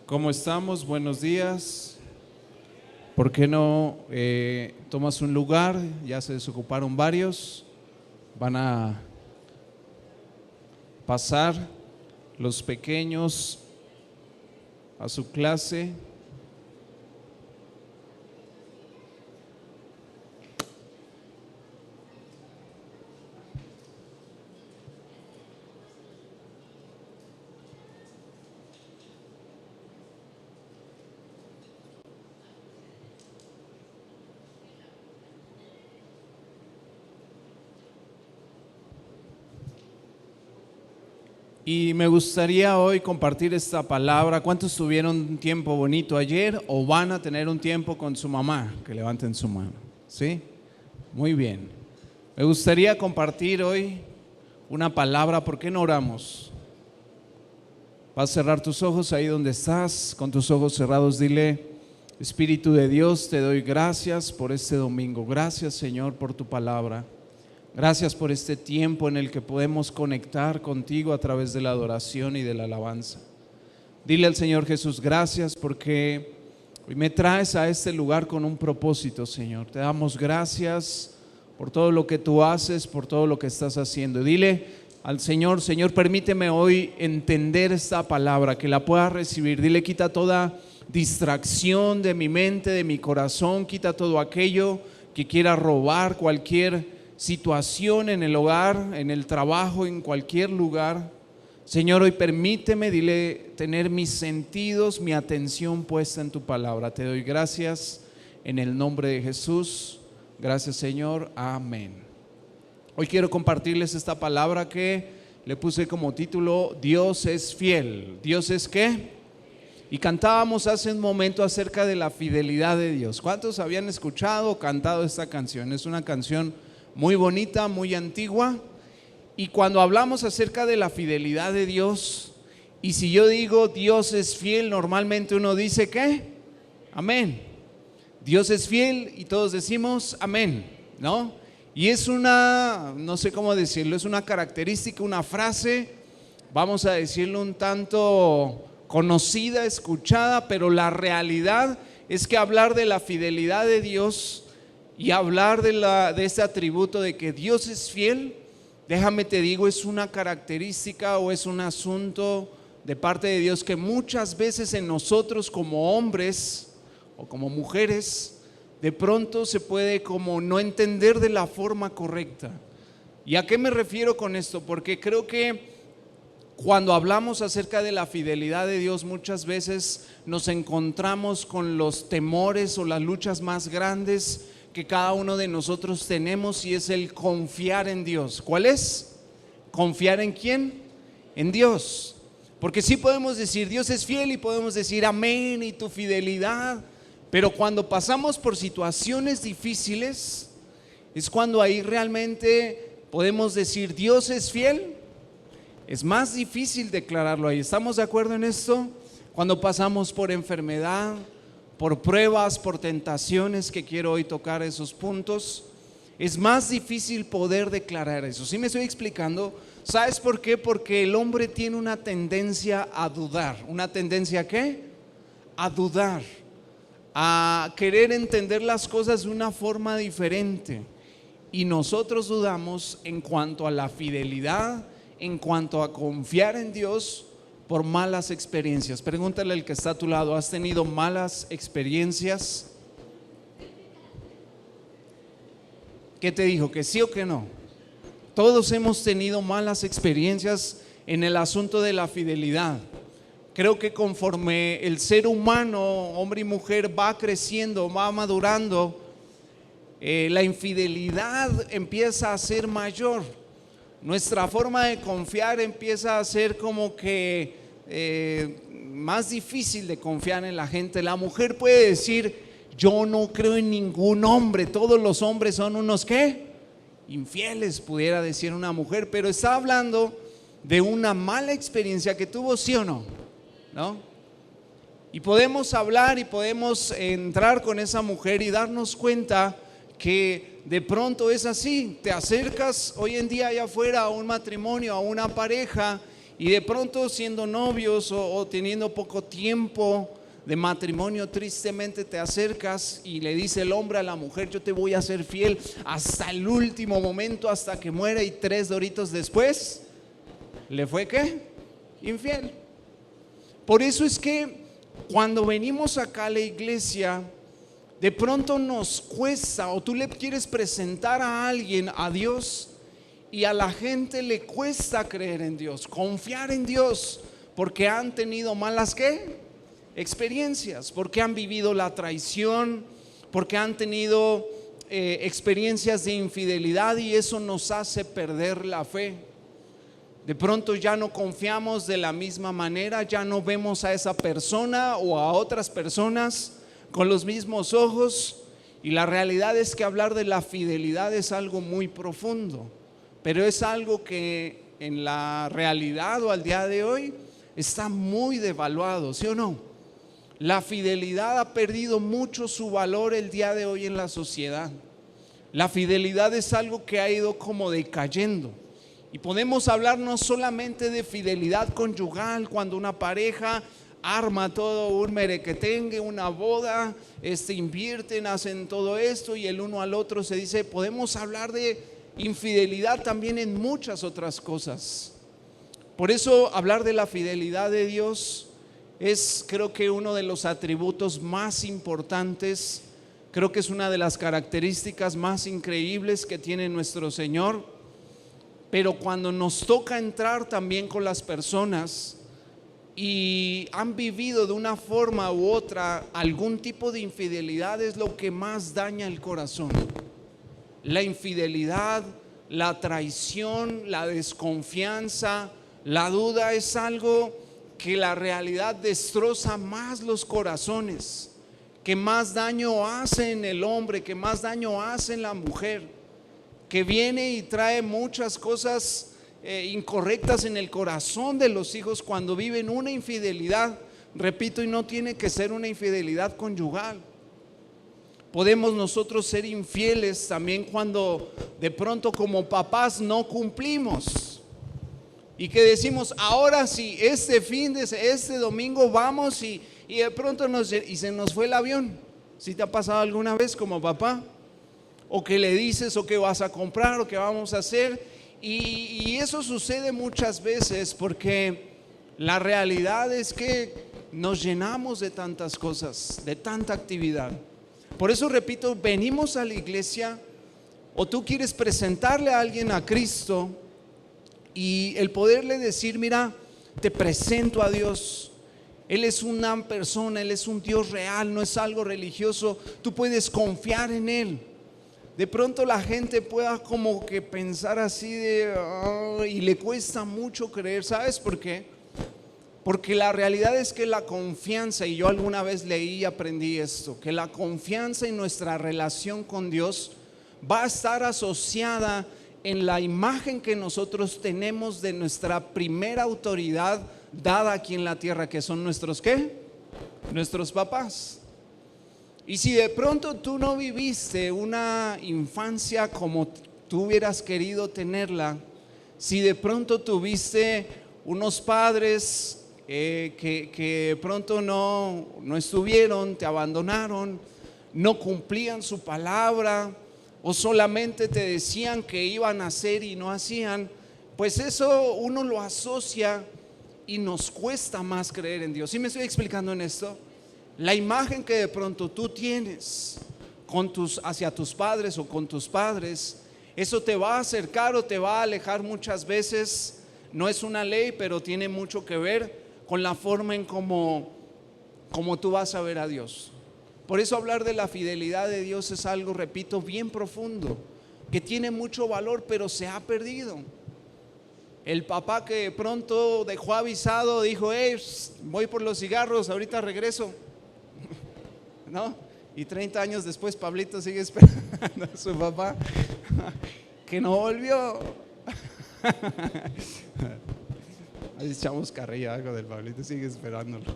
¿Cómo estamos? Buenos días. ¿Por qué no tomas un lugar? Ya se desocuparon varios. Van a pasar los pequeños a su clase. Y me gustaría hoy compartir esta palabra. ¿Cuántos tuvieron un tiempo bonito ayer o van a tener un tiempo con su mamá? Que levanten su mano. ¿Sí? Muy bien. Me gustaría compartir hoy una palabra. ¿Por qué no oramos? Vas a cerrar tus ojos ahí donde estás. Con tus ojos cerrados dile: Espíritu de Dios, te doy gracias por este domingo. Gracias, Señor, por tu palabra. Gracias por este tiempo en el que podemos conectar contigo a través de la adoración y de la alabanza. Dile al Señor Jesús, gracias porque hoy me traes a este lugar con un propósito, Señor. Te damos gracias por todo lo que tú haces, por todo lo que estás haciendo. Dile al Señor, Señor, permíteme hoy entender esta palabra, que la pueda recibir. Dile, quita toda distracción de mi mente, de mi corazón, quita todo aquello que quiera robar cualquier situación en el hogar, en el trabajo, en cualquier lugar. Señor, hoy permíteme, dile, tener mis sentidos, mi atención puesta en tu palabra. Te doy gracias en el nombre de Jesús. Gracias, Señor. Amén. Hoy quiero compartirles esta palabra que le puse como título: Dios es fiel. ¿Dios es qué? Y cantábamos hace un momento acerca de la fidelidad de Dios. ¿Cuántos habían escuchado o cantado esta canción? Es una canción muy bonita, muy antigua. Y cuando hablamos acerca de la fidelidad de Dios, y si yo digo Dios es fiel, normalmente uno dice ¿qué? Amén. Dios es fiel y todos decimos amén, ¿no? Y es una, no sé cómo decirlo, es una característica, una frase, vamos a decirlo un tanto conocida, escuchada, pero la realidad es que hablar de la fidelidad de Dios y hablar de este atributo de que Dios es fiel, déjame te digo, es una característica o es un asunto de parte de Dios que muchas veces en nosotros como hombres o como mujeres de pronto se puede como no entender de la forma correcta. ¿Y a qué me refiero con esto? Porque creo que cuando hablamos acerca de la fidelidad de Dios, muchas veces nos encontramos con los temores o las luchas más grandes que cada uno de nosotros tenemos, y es el confiar en Dios. ¿Cuál es? ¿Confiar en quién? En Dios. Porque sí podemos decir Dios es fiel y podemos decir amén y tu fidelidad, pero cuando pasamos por situaciones difíciles es cuando ahí realmente podemos decir Dios es fiel. Es más difícil declararlo ahí. ¿Estamos de acuerdo en esto? Cuando pasamos por enfermedad, por pruebas, por tentaciones, que quiero hoy tocar esos puntos, es más difícil poder declarar eso. ¿Sí me estoy explicando? ¿Sabes por qué? Porque el hombre tiene una tendencia a dudar. ¿Una tendencia a qué? A dudar, a querer entender las cosas de una forma diferente. Y nosotros dudamos en cuanto a la fidelidad, en cuanto a confiar en Dios, por malas experiencias. Pregúntale al que está a tu lado, ¿has tenido malas experiencias? ¿Qué te dijo? ¿Que sí o que no? Todos hemos tenido malas experiencias en el asunto de la fidelidad. Creo que conforme el ser humano, hombre y mujer, va creciendo, va madurando, la infidelidad empieza a ser mayor. Nuestra forma de confiar empieza a ser como que más difícil de confiar en la gente. La mujer puede decir, yo no creo en ningún hombre, todos los hombres son unos ¿qué? Infieles, pudiera decir una mujer, pero está hablando de una mala experiencia que tuvo, ¿sí o no? ¿No? Y podemos hablar y podemos entrar con esa mujer y darnos cuenta que de pronto es así. Te acercas hoy en día allá afuera a un matrimonio, a una pareja, Y de pronto siendo novios o teniendo poco tiempo de matrimonio, tristemente te acercas y le dice el hombre a la mujer: yo te voy a ser fiel hasta el último momento, hasta que muera, y 3 doritos después, ¿le fue qué? Infiel. Por eso es que cuando venimos acá a la iglesia, de pronto nos cuesta, o tú le quieres presentar a alguien a Dios, y a la gente le cuesta creer en Dios, confiar en Dios, porque han tenido malas ¿qué? Experiencias, porque han vivido la traición, porque han tenido experiencias de infidelidad, y eso nos hace perder la fe. De pronto ya no confiamos de la misma manera, ya no vemos a esa persona o a otras personas con los mismos ojos. Y la realidad es que hablar de la fidelidad es algo muy profundo, pero es algo que en la realidad o al día de hoy está muy devaluado, ¿sí o no? La fidelidad ha perdido mucho su valor el día de hoy en la sociedad. La fidelidad es algo que ha ido como decayendo. Y podemos hablar no solamente de fidelidad conyugal, cuando una pareja arma todo un merequetengue, una boda, invierten, hacen todo esto y el uno al otro se dice. Podemos hablar de infidelidad también en muchas otras cosas. Por eso hablar de la fidelidad de Dios es, creo que, uno de los atributos más importantes. Creo que es una de las características más increíbles que tiene nuestro Señor. Pero cuando nos toca entrar también con las personas y han vivido de una forma u otra algún tipo de infidelidad, es lo que más daña el corazón. La infidelidad, la traición, la desconfianza, la duda es algo que la realidad destroza más los corazones, que más daño hace en el hombre, que más daño hace en la mujer, que viene y trae muchas cosas incorrectas en el corazón de los hijos cuando viven una infidelidad. Repito, y no tiene que ser una infidelidad conyugal. Podemos nosotros ser infieles también cuando de pronto como papás no cumplimos y que decimos: ahora sí, este domingo vamos, y de pronto se nos fue el avión. ¿Sí te ha pasado alguna vez como papá? O que le dices o que vas a comprar o que vamos a hacer, y eso sucede muchas veces porque la realidad es que nos llenamos de tantas cosas, de tanta actividad. Por eso repito, venimos a la iglesia, o tú quieres presentarle a alguien a Cristo, y el poderle decir: mira, te presento a Dios, Él es una persona, Él es un Dios real, no es algo religioso, tú puedes confiar en Él. De pronto la gente pueda como que pensar así y le cuesta mucho creer. ¿Sabes por qué? Porque la realidad es que la confianza, y yo alguna vez leí y aprendí esto, que la confianza en nuestra relación con Dios va a estar asociada en la imagen que nosotros tenemos de nuestra primera autoridad dada aquí en la tierra, que son nuestros ¿qué? Nuestros papás. Y si de pronto tú no viviste una infancia como tú hubieras querido tenerla, si de pronto tuviste unos padres que de pronto no estuvieron, te abandonaron, no cumplían su palabra, o solamente te decían que iban a hacer y no hacían, pues eso uno lo asocia y nos cuesta más creer en Dios. ¿Sí me estoy explicando en esto? La imagen que de pronto tú tienes hacia tus padres o con tus padres, eso te va a acercar o te va a alejar muchas veces. No es una ley, pero tiene mucho que ver con la forma en cómo tú vas a ver a Dios. Por eso hablar de la fidelidad de Dios es algo, repito, bien profundo, que tiene mucho valor, pero se ha perdido. El papá que de pronto dejó avisado, dijo: voy por los cigarros, ahorita regreso, ¿no? Y 30 años después Pablito sigue esperando a su papá que no volvió. Ahí echamos carrilla algo del Pablito, sigue esperándolo.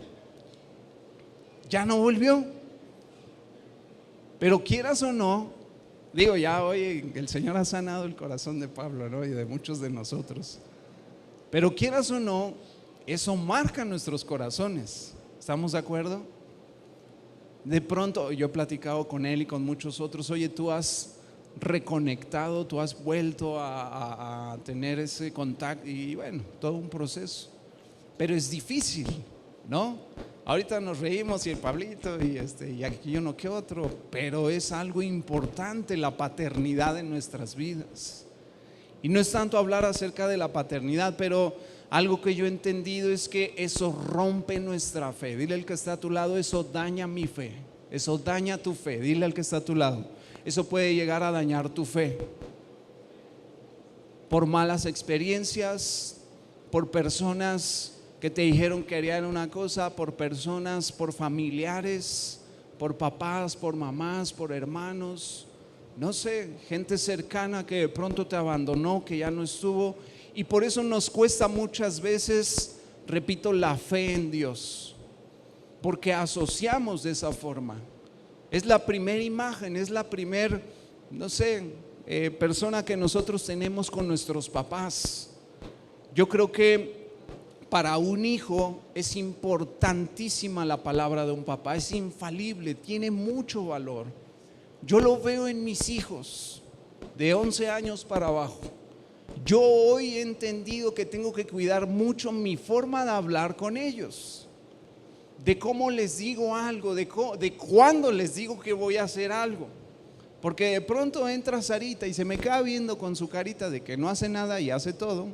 Ya no volvió. Pero quieras o no, digo, ya hoy el Señor ha sanado el corazón de Pablo, ¿no? Y de muchos de nosotros. Pero quieras o no, eso marca nuestros corazones. ¿Estamos de acuerdo? De pronto, yo he platicado con él y con muchos otros, oye, tú has reconectado, tú has vuelto a tener ese contacto y bueno, todo un proceso. Pero es difícil, ¿no? Ahorita nos reímos y el Pablito y aquí uno que otro, pero es algo importante la paternidad en nuestras vidas. Y no es tanto hablar acerca de la paternidad, pero algo que yo he entendido es que eso rompe nuestra fe. Dile al que está a tu lado, eso daña mi fe, eso daña tu fe. Dile al que está a tu lado, eso puede llegar a dañar tu fe. Por malas experiencias, por personas que te dijeron que harían una cosa, por personas, por familiares, por papás, por mamás, por hermanos, no sé, gente cercana que de pronto te abandonó, que ya no estuvo. Y por eso nos cuesta muchas veces, repito, la fe en Dios, porque asociamos de esa forma. Es la primera imagen, es la primera, no sé, persona que nosotros tenemos con nuestros papás. Yo creo que para un hijo es importantísima la palabra de un papá, es infalible, tiene mucho valor. Yo lo veo en mis hijos de 11 años para abajo. Yo hoy he entendido que tengo que cuidar mucho mi forma de hablar con ellos, de cómo les digo algo, de cuándo les digo que voy a hacer algo. Porque de pronto entra Sarita y se me queda viendo con su carita de que no hace nada y hace todo.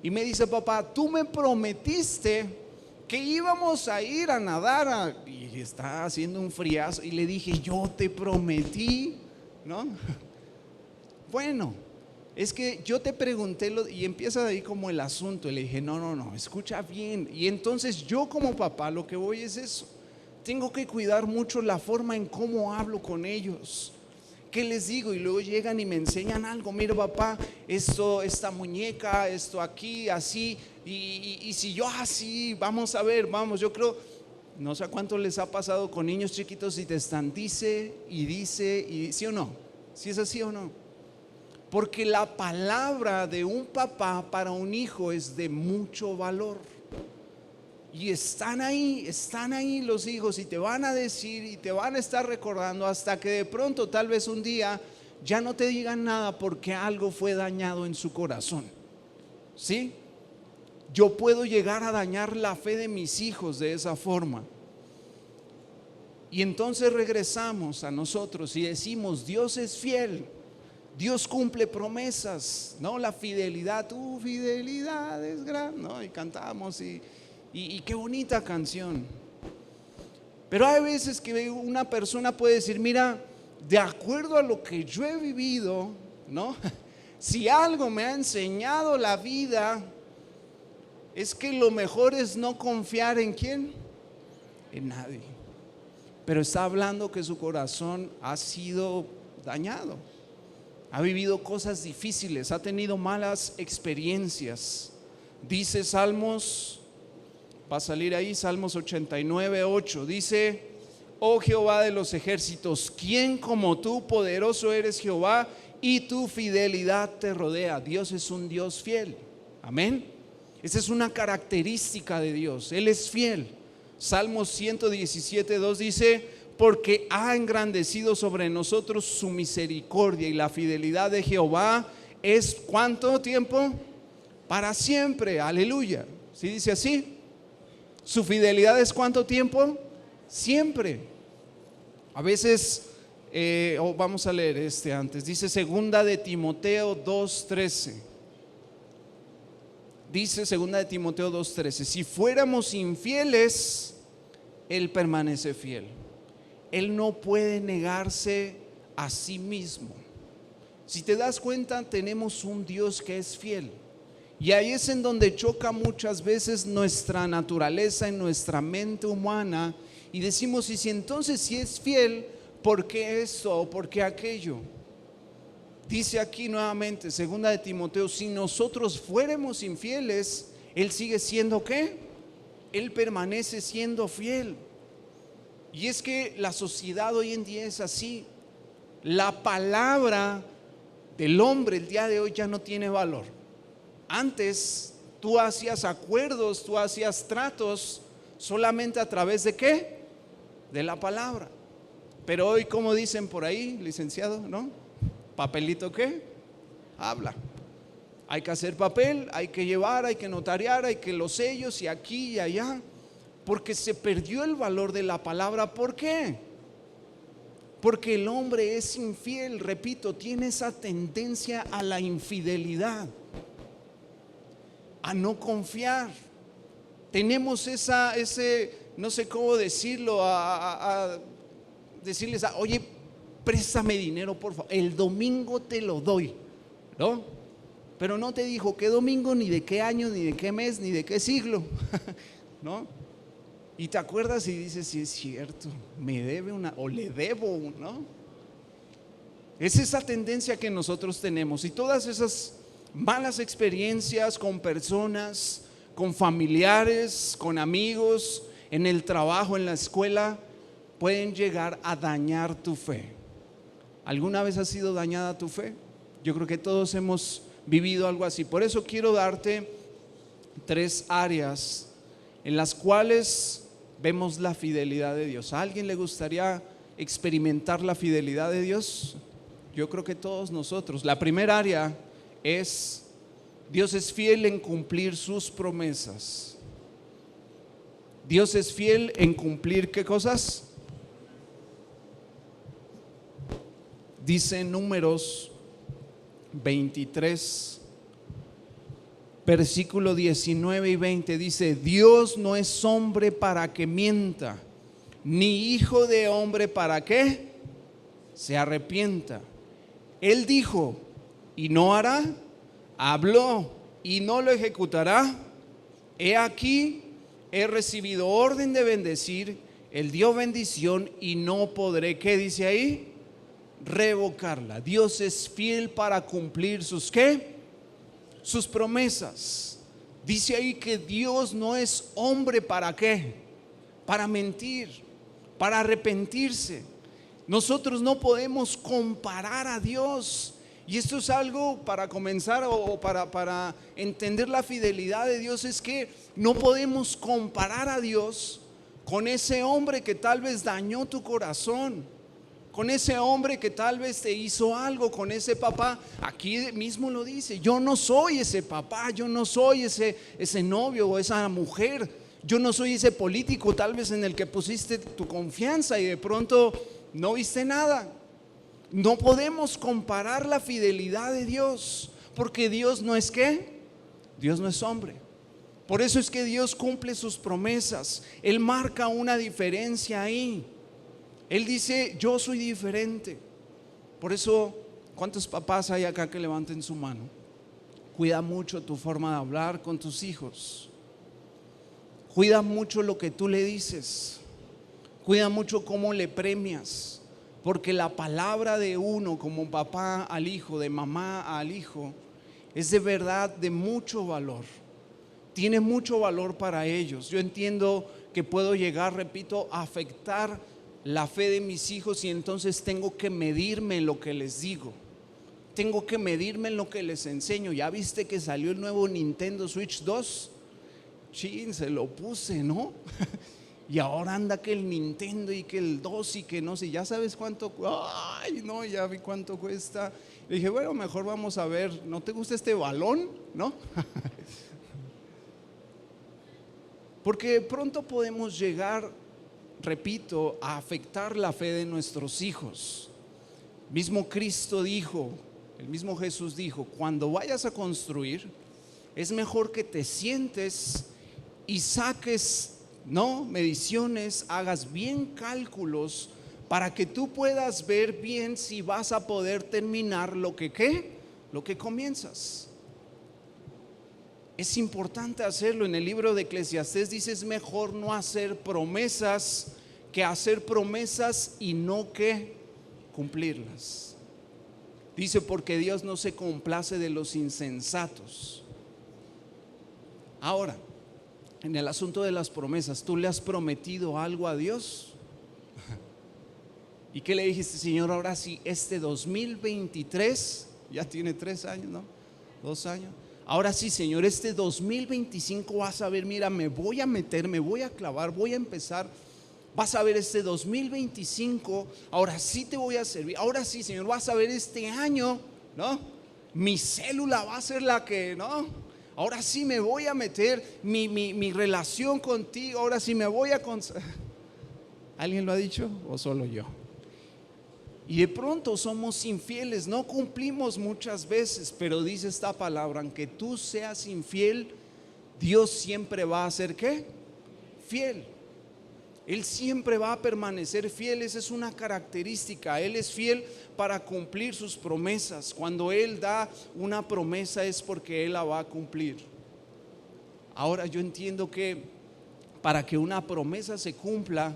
Y me dice, papá, tú me prometiste que íbamos a ir a nadar y está haciendo un friazo. Y le dije, yo te prometí, ¿no? Bueno, es que yo te pregunté y empieza de ahí como el asunto. Y le dije, no, escucha bien. Y entonces yo como papá lo que voy es eso. Tengo que cuidar mucho la forma en cómo hablo con ellos. ¿Qué les digo? Y luego llegan y me enseñan algo. Mira, papá, esto, esta muñeca, esto aquí, así. Y si yo así, vamos a ver, vamos, yo creo, no sé cuánto les ha pasado con niños chiquitos y te están dice, y ¿sí o no? ¿Sí es así o no? Porque la palabra de un papá para un hijo es de mucho valor. Y están ahí los hijos y te van a decir y te van a estar recordando hasta que de pronto tal vez un día ya no te digan nada porque algo fue dañado en su corazón. ¿Sí? Yo puedo llegar a dañar la fe de mis hijos de esa forma. Y entonces regresamos a nosotros y decimos, Dios es fiel, Dios cumple promesas, ¿no? La fidelidad, tu fidelidad es grande, ¿no? Y cantamos y qué bonita canción. Pero hay veces que una persona puede decir, mira, de acuerdo a lo que yo he vivido, ¿no? Si algo me ha enseñado la vida, es que lo mejor es no confiar en ¿quién? En nadie. Pero está hablando que su corazón ha sido dañado, ha vivido cosas difíciles, ha tenido malas experiencias. Dice Salmos, va a salir ahí, Salmos 89:8, dice, oh Jehová de los ejércitos, ¿quién como tú? Poderoso eres Jehová y tu fidelidad te rodea. Dios es un Dios fiel, amén. Esa es una característica de Dios, Él es fiel. Salmos 117:2 dice, porque ha engrandecido sobre nosotros su misericordia y la fidelidad de Jehová es ¿cuánto tiempo? Para siempre, aleluya. ¿Sí dice así? Su fidelidad es ¿cuánto tiempo? Siempre. A veces, vamos a leer antes, dice segunda de Timoteo 2:13. Dice segunda de Timoteo 2:13, si fuéramos infieles, Él permanece fiel. Él no puede negarse a sí mismo. Si te das cuenta, tenemos un Dios que es fiel. Y ahí es en donde choca muchas veces nuestra naturaleza en nuestra mente humana y decimos, y si entonces si es fiel, ¿por qué esto o por qué aquello? Dice aquí nuevamente, segunda de Timoteo, si nosotros fuéramos infieles, Él sigue siendo ¿qué? Él permanece siendo fiel. Y es que la sociedad hoy en día es así. La palabra del hombre el día de hoy ya no tiene valor. Antes Tú hacías acuerdos, tú hacías tratos solamente a través de ¿qué? De la palabra. Pero hoy, como dicen por ahí, licenciado, ¿no? ¿Papelito qué? Habla. Hay que hacer papel, hay que llevar, hay que notariar, hay que los sellos y aquí y allá. Porque se perdió el valor de la palabra. ¿Por qué? Porque el hombre es infiel, repito, tiene esa tendencia a la infidelidad, a no confiar. Tenemos ese, no sé cómo decirlo, a decirles, oye, préstame dinero por favor, el domingo te lo doy, ¿no? Pero no te dijo qué domingo, ni de qué año, ni de qué mes, ni de qué siglo, ¿no? Y te acuerdas y dices, sí es cierto, me debe una, o le debo, ¿no? Es esa tendencia que nosotros tenemos, y todas esas malas experiencias con personas, con familiares, con amigos, en el trabajo, en la escuela, pueden llegar a dañar tu fe. ¿Alguna vez ha sido dañada tu fe? Yo creo que todos hemos vivido algo así. Por eso quiero darte 3 áreas en las cuales vemos la fidelidad de Dios. ¿A alguien le gustaría experimentar la fidelidad de Dios? Yo creo que todos nosotros. La primera área es: Dios es fiel en cumplir sus promesas. Dios es fiel en cumplir ¿qué cosas? Dice en Números 23, versículo 19 y 20, dice: Dios no es hombre para que mienta, ni hijo de hombre para que se arrepienta. Él dijo y no hará, habló y no lo ejecutará. He aquí, he recibido orden de bendecir, Él dio bendición y no podré, ¿qué dice ahí? Revocarla. Dios es fiel para cumplir sus ¿qué? Sus promesas. Dice ahí que Dios no es hombre para ¿qué? Para mentir, para arrepentirse. Nosotros no podemos comparar a Dios. Y esto es algo para comenzar o para entender la fidelidad de Dios. Es que no podemos comparar a Dios con ese hombre que tal vez dañó tu corazón, con ese hombre que tal vez te hizo algo, con ese papá. Aquí mismo lo dice: yo no soy ese papá, yo no soy ese novio o esa mujer, yo no soy ese político tal vez en el que pusiste tu confianza y de pronto no viste nada. No podemos comparar la fidelidad de Dios, porque Dios no es ¿qué? Dios no es hombre. Por eso es que Dios cumple sus promesas. Él marca una diferencia ahí. Él dice: yo soy diferente. Por eso, ¿cuántos papás hay acá que levanten su mano? Cuida mucho tu forma de hablar con tus hijos. Cuida mucho lo que tú le dices. Cuida mucho cómo le premias. Porque la palabra de uno como papá al hijo, de mamá al hijo, es de verdad de mucho valor. Tiene mucho valor para ellos. Yo entiendo que puedo llegar, repito, a afectar la fe de mis hijos, y entonces tengo que medirme en lo que les digo, tengo que medirme en lo que les enseño. ¿Ya viste que salió el nuevo Nintendo Switch 2? Chin, se lo puse, ¿no? Y ahora anda que el Nintendo y que el 2 y que no sé, ya sabes cuánto. Ay, no, ya vi cuánto cuesta. Le dije, bueno, mejor vamos a ver, ¿no te gusta este balón? ¿No? Porque de pronto podemos llegar, repito, a afectar la fe de nuestros hijos. Mismo Cristo dijo, el mismo Jesús dijo: cuando vayas a construir, es mejor que te sientes y saques, ¿no?, mediciones, hagas bien cálculos para que tú puedas ver bien si vas a poder terminar lo que ¿qué? Lo que comienzas. Es importante hacerlo. En el libro de Eclesiastés dice: es mejor no hacer promesas que hacer promesas y no que cumplirlas. Dice: porque Dios no se complace de los insensatos. Ahora, en el asunto de las promesas, ¿tú le has prometido algo a Dios? ¿Y qué le dijiste? Señor, ahora sí, este 2023, ya tiene 3 años, ¿no? 2 años. ahora sí, Señor, este 2025 vas a ver, mira, me voy a meter, me voy a clavar, voy a empezar. Vas a ver este 2025, ahora sí te voy a servir. Ahora sí, Señor, vas a ver este año, ¿no? Mi célula va a ser la que, ¿no? Ahora sí me voy a meter mi relación contigo, ahora sí me voy a... ¿Alguien lo ha dicho o solo yo? Y de pronto somos infieles, no cumplimos muchas veces, pero dice esta palabra, aunque tú seas infiel, Dios siempre va a ser ¿qué? Fiel. Él siempre va a permanecer fiel, esa es una característica. Él es fiel para cumplir sus promesas. Cuando Él da una promesa es porque Él la va a cumplir. Ahora yo entiendo que para que una promesa se cumpla,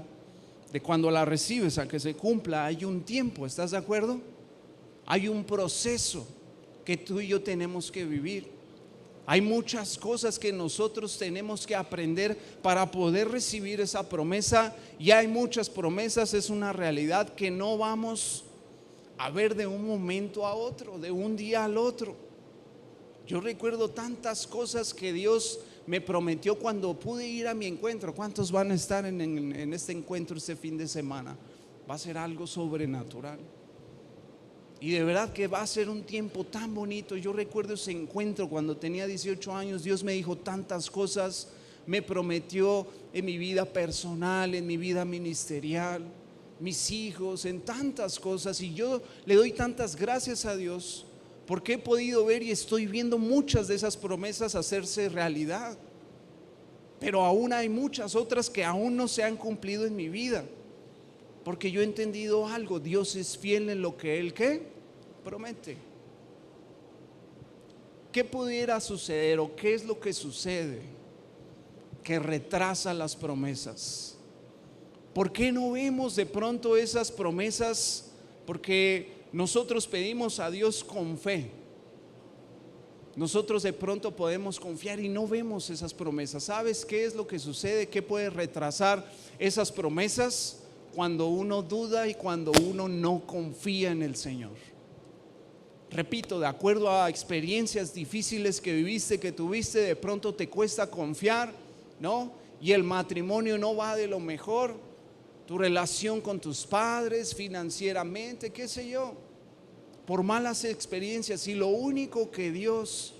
de cuando la recibes a que se cumpla, hay un tiempo, ¿estás de acuerdo? Hay un proceso que tú y yo tenemos que vivir. Hay muchas cosas que nosotros tenemos que aprender para poder recibir esa promesa, y hay muchas promesas, es una realidad que no vamos a ver de un momento a otro, de un día al otro. Yo recuerdo tantas cosas que Dios me prometió cuando pude ir a mi encuentro. ¿Cuántos van a estar en este encuentro este fin de semana? Va a ser algo sobrenatural. Y de verdad que va a ser un tiempo tan bonito. Yo recuerdo ese encuentro cuando tenía 18 años. Dios me dijo tantas cosas, me prometió en mi vida personal, en mi vida ministerial, mis hijos, en tantas cosas. Y yo le doy tantas gracias a Dios porque he podido ver y estoy viendo muchas de esas promesas hacerse realidad. Pero aún hay muchas otras que aún no se han cumplido en mi vida, porque yo he entendido algo: Dios es fiel en lo que Él ¿qué? Promete. ¿Qué pudiera suceder o qué es lo que sucede que retrasa las promesas? ¿Por qué no vemos de pronto esas promesas? Porque nosotros pedimos a Dios con fe. Nosotros de pronto podemos confiar y no vemos esas promesas. ¿Sabes qué es lo que sucede? ¿Qué puede retrasar esas promesas? Cuando uno duda y cuando uno no confía en el Señor. Repito, de acuerdo a experiencias difíciles que viviste, que tuviste, de pronto te cuesta confiar, ¿no? Y el matrimonio no va de lo mejor, tu relación con tus padres, financieramente, qué sé yo, por malas experiencias. Y lo único que Dios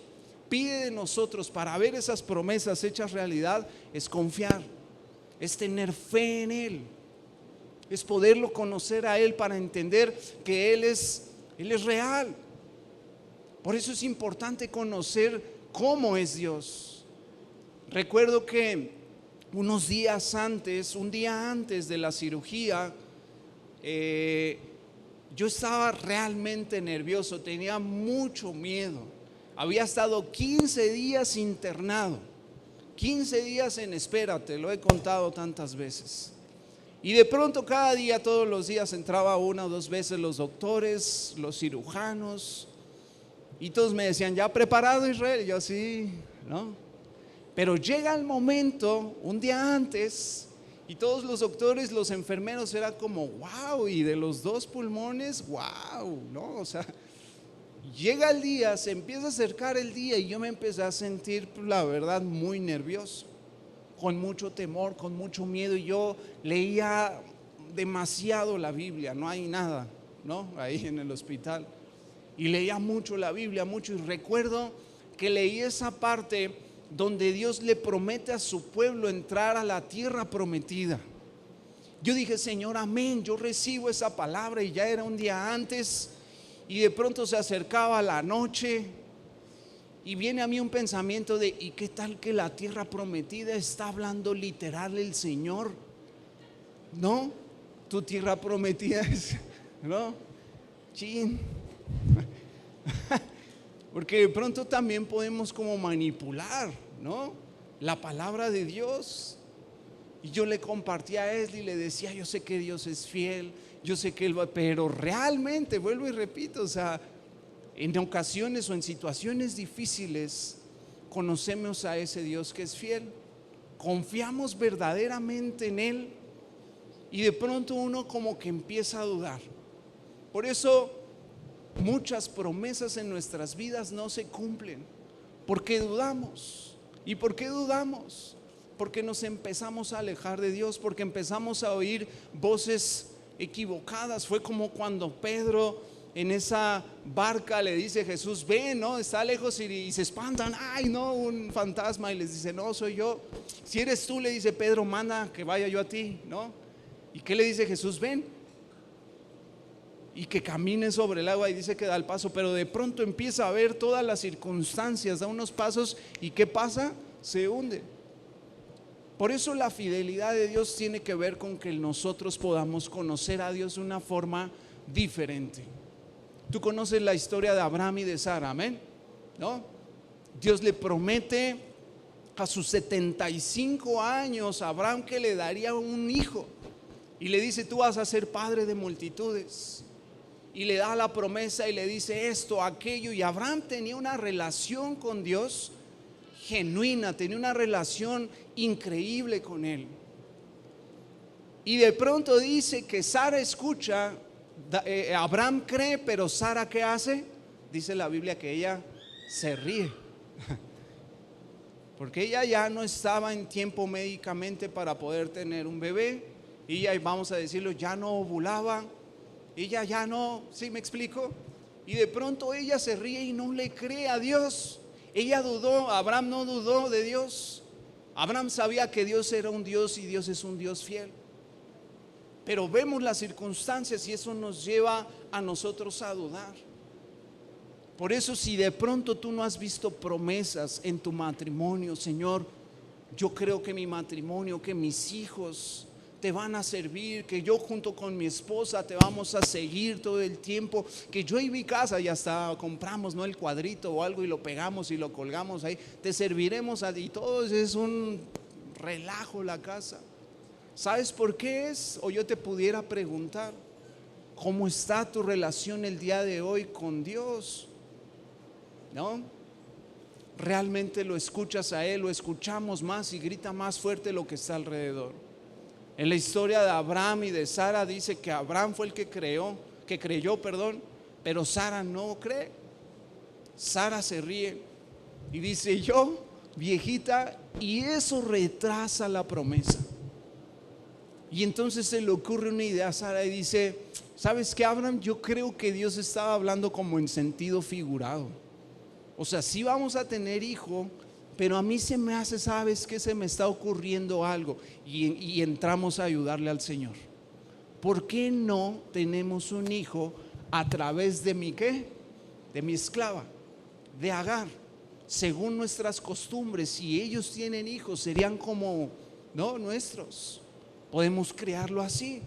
pide de nosotros para ver esas promesas hechas realidad es confiar, es tener fe en Él, es poderlo conocer a Él para entender que Él es real. Por eso es importante conocer cómo es Dios. Recuerdo que unos días antes, un día antes de la cirugía, yo estaba realmente nervioso, tenía mucho miedo. Había estado 15 días internado, 15 días en espera, te lo he contado tantas veces. Y de pronto cada día, todos los días entraba una o dos veces los doctores, los cirujanos, y todos me decían: ¿ya preparado, Israel? Y yo sí, ¿no? Pero llega el momento, un día antes, y todos los doctores, los enfermeros, era como wow, y de los dos pulmones, wow, ¿no? O sea, llega el día, se empieza a acercar el día y yo me empecé a sentir, la verdad, muy nervioso, con mucho temor, con mucho miedo. Y yo leía demasiado la Biblia, no hay nada, ¿no? Ahí en el hospital. Y leía mucho la Biblia, mucho. Y recuerdo que leí esa parte donde Dios le promete a su pueblo entrar a la tierra prometida. Yo dije: Señor, amén, yo recibo esa palabra. Y ya era un día antes, y de pronto se acercaba la noche, y viene a mí un pensamiento de: ¿y qué tal que la tierra prometida está hablando literal el Señor? ¿No? Tu tierra prometida es, ¿no? Chin. Porque de pronto también podemos como manipular, ¿no?, la palabra de Dios. Y yo le compartía a Esli y le decía: yo sé que Dios es fiel, yo sé que Él va, pero realmente, vuelvo y repito, o sea, en ocasiones o en situaciones difíciles conocemos a ese Dios que es fiel, confiamos verdaderamente en Él, y de pronto uno como que empieza a dudar. Por eso muchas promesas en nuestras vidas no se cumplen, ¿Por qué dudamos? ¿Y por qué dudamos? Porque nos empezamos a alejar de Dios, porque empezamos a oír voces equivocadas. Fue como cuando Pedro en esa barca le dice a Jesús, ven, ¿no? Está lejos y se espantan, ay no, un fantasma, y les dice, no, soy yo. Si eres tú, le dice Pedro, manda que vaya yo a ti, ¿no? ¿Y qué le dice Jesús? Ven. Y que camine sobre el agua, y dice que da el paso, pero de pronto empieza a ver todas las circunstancias, da unos pasos y ¿qué pasa? Se hunde. Por eso la fidelidad de Dios tiene que ver con que nosotros podamos conocer a Dios de una forma diferente. Tú conoces la historia de Abraham y de Sara, amén, ¿no? Dios le promete a sus 75 años a Abraham que le daría un hijo, y le dice, tú vas a ser padre de multitudes. Y le da la promesa y le dice esto, aquello. Y Abraham tenía una relación con Dios genuina, tenía una relación increíble con él. Y de pronto dice que Sara escucha, Abraham cree, pero Sara ¿qué hace? Dice la Biblia que ella se ríe. Porque ella ya no estaba en tiempo médicamente para poder tener un bebé. Ella, vamos a decirlo, ya no ovulaba. Ella ya no, ¿sí me explico? Y de pronto ella se ríe y no le cree a Dios. Ella dudó, Abraham no dudó de Dios. Abraham sabía que Dios era un Dios y Dios es un Dios fiel. Pero vemos las circunstancias y eso nos lleva a nosotros a dudar. Por eso, si de pronto tú no has visto promesas en tu matrimonio, Señor, yo creo que mi matrimonio, que mis hijos te van a servir, que yo junto con mi esposa te vamos a seguir todo el tiempo, que yo y mi casa ya hasta compramos, ¿no?, el cuadrito o algo y lo pegamos y lo colgamos ahí, te serviremos a ti. Todo es un relajo la casa. ¿Sabes por qué es? O yo te pudiera preguntar, ¿cómo está tu relación el día de hoy con Dios? ¿No? ¿Realmente lo escuchas a Él? ¿Lo escuchamos más y grita más fuerte lo que está alrededor? En la historia de Abraham y de Sara dice que Abraham fue el que creyó, pero Sara no cree. Sara se ríe y dice, yo, viejita, y eso retrasa la promesa. Y entonces se le ocurre una idea a Sara y dice, ¿sabes qué, Abraham? Yo creo que Dios estaba hablando como en sentido figurado. O sea, sí vamos a tener hijo, pero a mí se me hace, ¿sabes qué? Se me está ocurriendo algo. Y entramos a ayudarle al Señor. ¿Por qué no tenemos un hijo a través de mi qué? De mi esclava, de Agar. Según nuestras costumbres, si ellos tienen hijos, serían como, ¿no?, nuestros. Podemos crearlo así.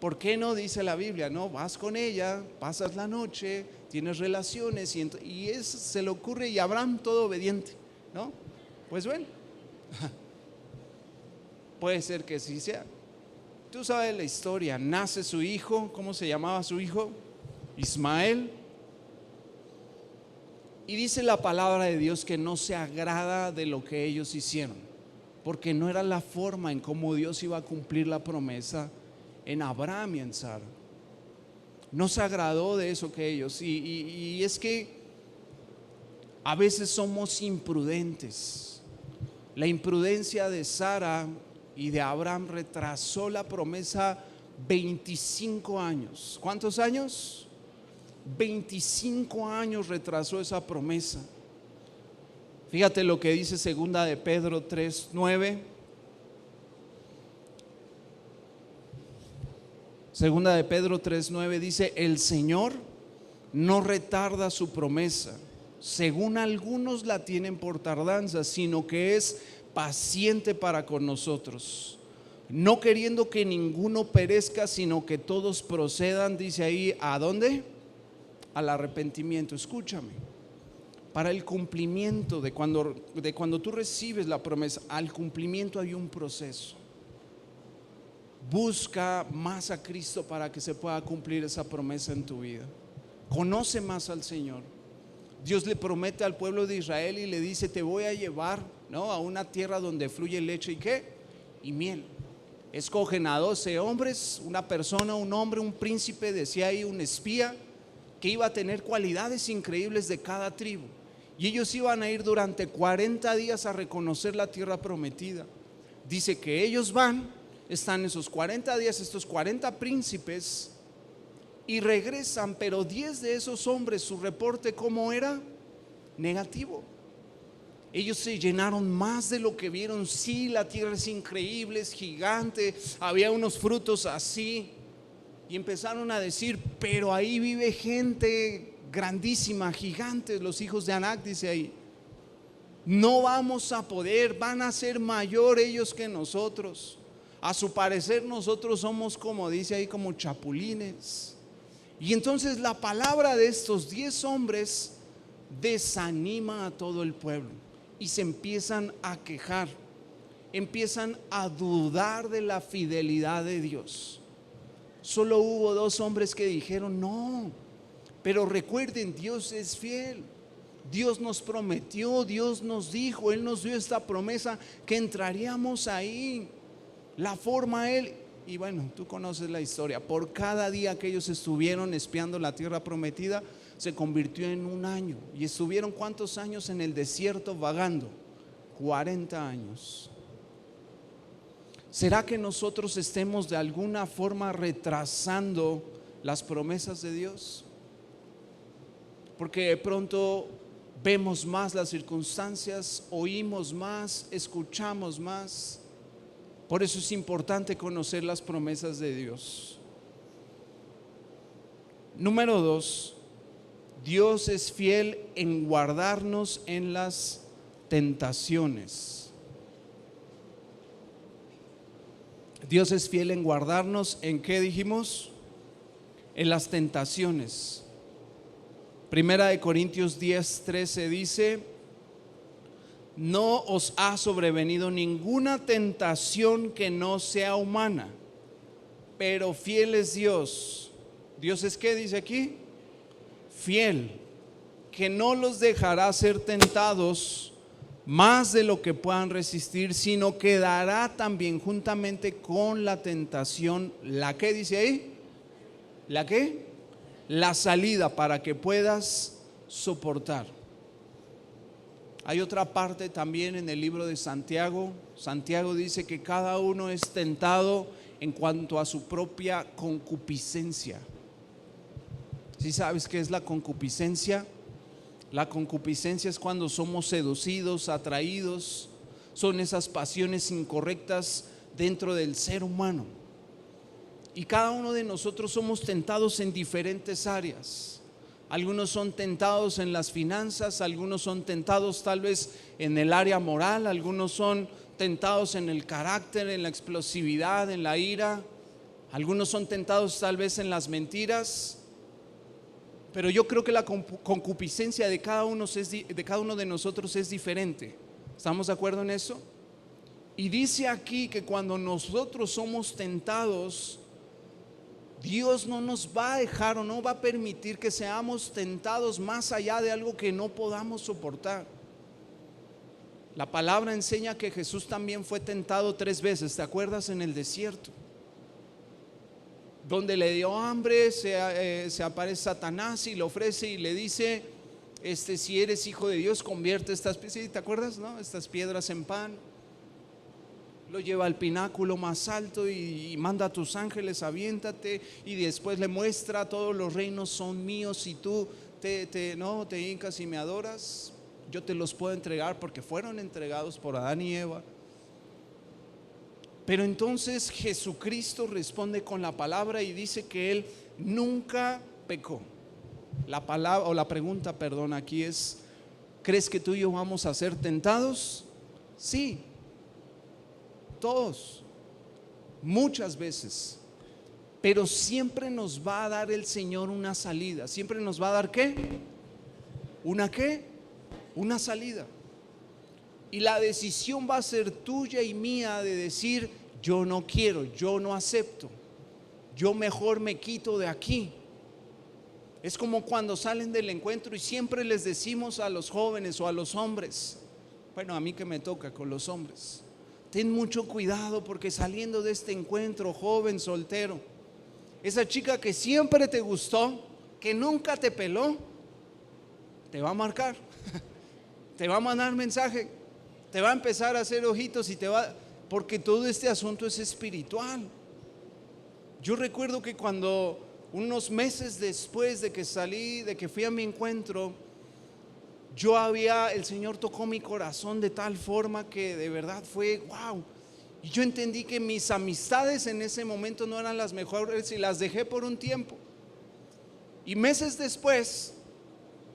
¿Por qué no? Dice la Biblia, no, vas con ella, pasas la noche, tienes relaciones y eso se le ocurre, y Abraham todo obediente, ¿no? Pues bueno, puede ser que sí sea. Tú sabes la historia, nace su hijo. ¿Cómo se llamaba su hijo? Ismael. Y dice la palabra de Dios que no se agrada de lo que ellos hicieron, porque no era la forma en cómo Dios iba a cumplir la promesa en Abraham y en Sara. No se agradó de eso que ellos. Y es que a veces somos imprudentes. La imprudencia de Sara y de Abraham retrasó la promesa 25 años. ¿Cuántos años? 25 años retrasó esa promesa. Fíjate lo que dice segunda de Pedro 3:9. Segunda de Pedro 3:9 dice, el Señor no retarda su promesa, según algunos la tienen por tardanza, sino que es paciente para con nosotros, no queriendo que ninguno perezca, sino que todos procedan, dice ahí, ¿a dónde? Al arrepentimiento. Escúchame, para el cumplimiento de cuando tú recibes la promesa, al cumplimiento hay un proceso. Busca más a Cristo para que se pueda cumplir esa promesa en tu vida. Conoce más al Señor. Dios le promete al pueblo de Israel y le dice, te voy a llevar, ¿no?, a una tierra donde fluye leche y ¿qué? Y miel. Escogen a 12 hombres, una persona, un hombre, un príncipe, decía ahí un espía, que iba a tener cualidades increíbles de cada tribu. y ellos iban a ir durante 40 días a reconocer la tierra prometida. Dice que ellos van, están esos 40 días, estos 40 príncipes, y regresan, pero 10 de esos hombres, su reporte, ¿cómo era? Negativo. Ellos se llenaron más de lo que vieron. Sí, la tierra es increíble, es gigante, había unos frutos así, y empezaron a decir, pero ahí vive gente grandísima, gigantes, los hijos de Anac, dice ahí. No vamos a poder, van a ser mayor ellos que nosotros. A su parecer nosotros somos, como dice ahí, como chapulines. Y entonces la palabra de estos 10 hombres desanima a todo el pueblo y se empiezan a quejar, empiezan a dudar de la fidelidad de Dios. Solo hubo 2 hombres que dijeron, no, pero recuerden, Dios es fiel. Dios nos prometió, Dios nos dijo, Él nos dio esta promesa que entraríamos ahí. La forma Él, y bueno, tú conoces la historia, por cada día que ellos estuvieron espiando la tierra prometida, se convirtió en un año. Y estuvieron ¿cuántos años en el desierto vagando? 40 años. ¿Será que nosotros estemos de alguna forma retrasando las promesas de Dios? Porque de pronto vemos más las circunstancias, oímos más, escuchamos más. Por eso es importante conocer las promesas de Dios. Número 2, Dios es fiel en guardarnos en las tentaciones. Dios es fiel en guardarnos ¿en qué dijimos? En las tentaciones. Primera de Corintios 10:13 dice: no os ha sobrevenido ninguna tentación que no sea humana, pero fiel es Dios. ¿Dios es qué dice aquí? Fiel, que no los dejará ser tentados más de lo que puedan resistir, sino que dará también juntamente con la tentación, ¿la qué dice ahí? ¿La qué? La salida para que puedas soportar. Hay otra parte también en el libro de Santiago. Santiago dice que cada uno es tentado en cuanto a su propia concupiscencia. ¿Sí sabes qué es la concupiscencia? La concupiscencia es cuando somos seducidos, atraídos. Son esas pasiones incorrectas dentro del ser humano. Y cada uno de nosotros somos tentados en diferentes áreas. Algunos son tentados en las finanzas, algunos son tentados tal vez en el área moral, algunos son tentados en el carácter, en la explosividad, en la ira, algunos son tentados tal vez en las mentiras. Pero yo creo que la concupiscencia de cada uno de nosotros es diferente. ¿Estamos de acuerdo en eso? Y dice aquí que cuando nosotros somos tentados, Dios no nos va a dejar o no va a permitir que seamos tentados más allá de algo que no podamos soportar. La palabra enseña que Jesús también fue tentado 3 veces, ¿te acuerdas? En el desierto, donde le dio hambre, se aparece Satanás y le ofrece y le dice, si eres hijo de Dios, convierte estas piedras, ¿te acuerdas? ¿No? Estas piedras en pan. Lo lleva al pináculo más alto y manda a tus ángeles, aviéntate, y después le muestra: todos los reinos son míos, si tú te hincas y me adoras, yo te los puedo entregar, porque fueron entregados por Adán y Eva. Pero entonces Jesucristo responde con la palabra y dice que Él nunca pecó. La palabra, o la pregunta, perdón, aquí es: ¿crees que tú y yo vamos a ser tentados? Sí, todos, muchas veces, pero siempre nos va a dar el Señor una salida. Siempre nos va a dar ¿qué? ¿Una qué? Una salida. Y la decisión va a ser tuya y mía de decir: yo no quiero, yo no acepto, yo mejor me quito de aquí. Es como cuando salen del encuentro y siempre les decimos a los jóvenes o a los hombres, bueno, a mí que me toca con los hombres: ten mucho cuidado, porque saliendo de este encuentro, joven soltero, esa chica que siempre te gustó, que nunca te peló, te va a marcar. te va a mandar mensaje, te va a empezar a hacer ojitos porque todo este asunto es espiritual. Yo recuerdo que cuando unos meses después de que salí, de que fui a mi encuentro, el Señor tocó mi corazón de tal forma que de verdad fue wow. Y yo entendí que mis amistades en ese momento no eran las mejores y las dejé por un tiempo. Y meses después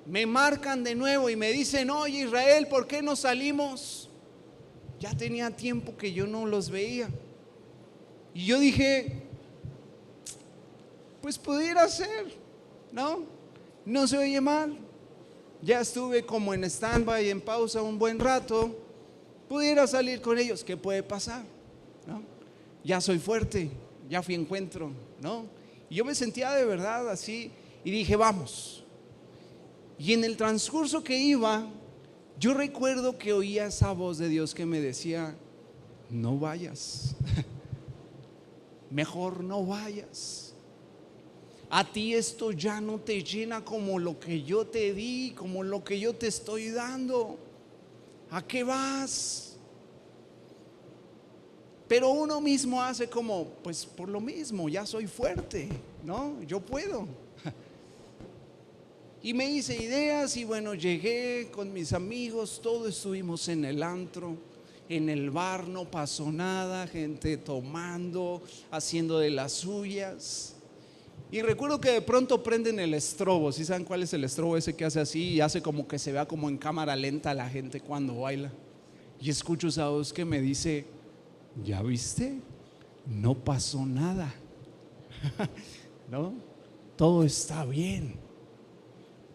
me marcan de nuevo y me dicen: oye, Israel, ¿por qué no salimos? Ya tenía tiempo que yo no los veía. Y yo dije, pues pudiera ser, no se oye mal. Ya estuve como en stand-by, en pausa un buen rato. Pudiera salir con ellos, ¿qué puede pasar? Ya soy fuerte, ya fui a encuentro, Y yo me sentía de verdad así y dije, vamos. Y en el transcurso que iba, yo recuerdo que oía esa voz de Dios que me decía: no vayas, mejor no vayas. A ti esto ya no te llena como lo que yo te di, como lo que yo te estoy dando. ¿A qué vas? Pero uno mismo hace como, pues por lo mismo, ya soy fuerte, yo puedo. Y me hice ideas y bueno, llegué con mis amigos, todos estuvimos en el antro, en el bar, no pasó nada, gente tomando, haciendo de las suyas. Y recuerdo que de pronto prenden el estrobo. ¿Sí saben cuál es el estrobo? Ese que hace así y hace como que se vea como en cámara lenta la gente cuando baila. Y escucho esa voz que me dice: ¿ya viste? No pasó nada. Todo está bien.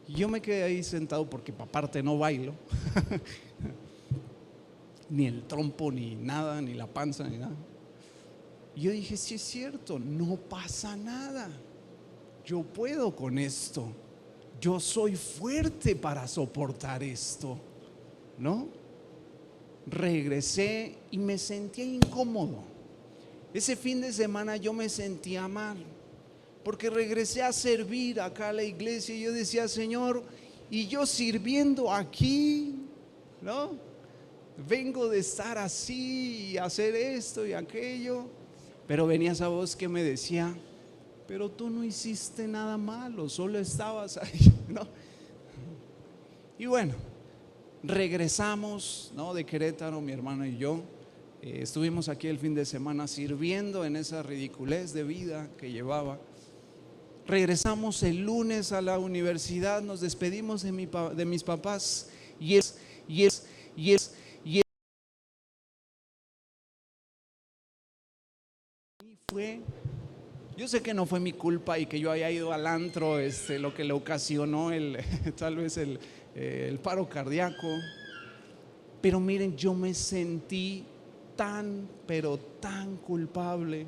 Y yo me quedé ahí sentado porque aparte no bailo. Ni el trompo, ni nada, ni la panza, ni nada. Y yo dije, sí es cierto, no pasa nada. Yo puedo con esto. Yo soy fuerte para soportar esto, Regresé y me sentía incómodo. Ese fin de semana yo me sentía mal, porque regresé a servir acá a la iglesia y yo decía: Señor, y yo sirviendo aquí, vengo de estar así y hacer esto y aquello. Pero venía esa voz que me decía: pero tú no hiciste nada malo, solo estabas ahí, Y bueno, regresamos, de Querétaro, mi hermano y yo. Estuvimos aquí el fin de semana sirviendo en esa ridiculez de vida que llevaba. Regresamos el lunes a la universidad, nos despedimos de mis papás y fue. Yo sé que no fue mi culpa y que yo haya ido al antro, lo que le ocasionó tal vez el paro cardíaco. Pero miren, yo me sentí pero tan culpable.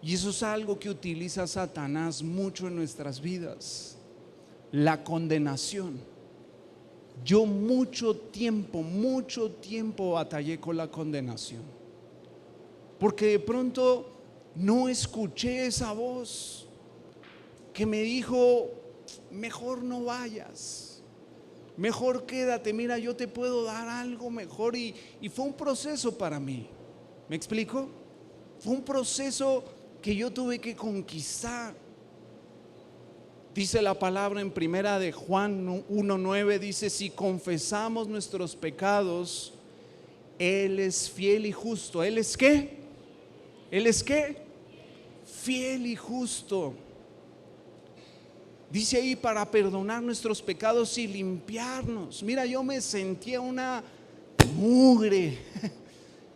Y eso es algo que utiliza Satanás mucho en nuestras vidas: la condenación. Yo mucho tiempo batallé con la condenación, porque de pronto no escuché esa voz que me dijo: mejor no vayas, mejor quédate, mira, yo te puedo dar algo mejor. Y fue un proceso para mí. ¿Me explico? Fue un proceso que yo tuve que conquistar. Dice la palabra en primera de Juan 1:9, dice: si confesamos nuestros pecados, Él es fiel y justo. ¿Él es qué? ¿Él es qué? Fiel y justo. Dice ahí, para perdonar nuestros pecados y limpiarnos. Mira, yo me sentía una mugre.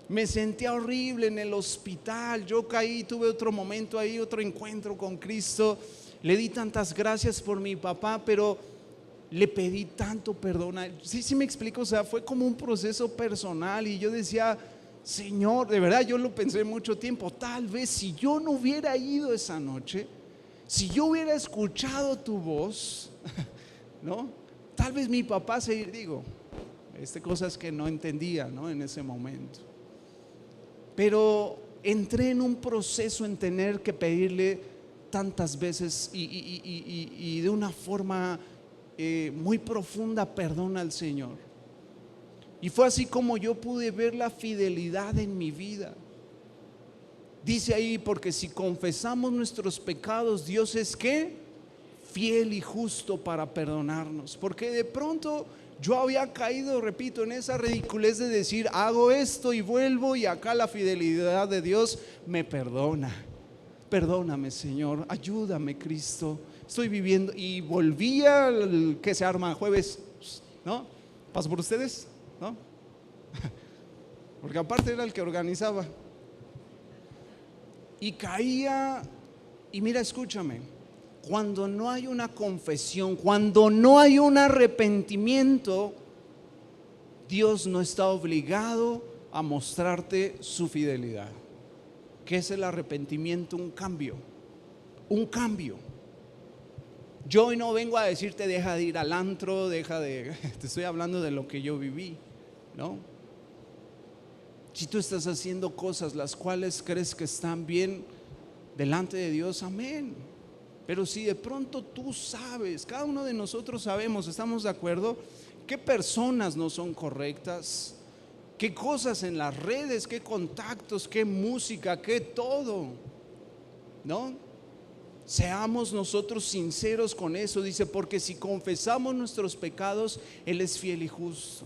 Me sentía horrible en el hospital. Yo caí, tuve otro momento ahí, otro encuentro con Cristo. Le di tantas gracias por mi papá, pero le pedí tanto perdón. Sí me explico, o sea, fue como un proceso personal. Y yo decía: Señor, de verdad yo lo pensé mucho tiempo. Tal vez si yo no hubiera ido esa noche, si yo hubiera escuchado tu voz, tal vez mi papá cosas que no entendía, en ese momento. Pero entré en un proceso en tener que pedirle tantas veces y de una forma muy profunda perdón al Señor. Y fue así como yo pude ver la fidelidad en mi vida. Dice ahí, porque si confesamos nuestros pecados, Dios es ¿qué? Fiel y justo para perdonarnos. Porque de pronto yo había caído, repito, en esa ridiculez de decir, hago esto y vuelvo, y acá la fidelidad de Dios me perdona. Perdóname, Señor, ayúdame, Cristo. Estoy viviendo, y volvía que se arma jueves, ¿no? ¿Paso por ustedes? ¿No? Porque aparte era el que organizaba. Y caía, y mira, escúchame, cuando no hay una confesión, cuando no hay un arrepentimiento, Dios no está obligado a mostrarte su fidelidad. ¿Qué es el arrepentimiento? Un cambio, un cambio. Yo hoy no vengo a decirte deja de ir al antro, te estoy hablando de lo que yo viví, ¿no? Si tú estás haciendo cosas las cuales crees que están bien delante de Dios, amén. Pero si de pronto tú sabes, cada uno de nosotros sabemos, estamos de acuerdo, qué personas no son correctas, qué cosas en las redes, qué contactos, qué música, qué todo, ¿no? Seamos nosotros sinceros con eso. Dice, porque si confesamos nuestros pecados, Él es fiel y justo.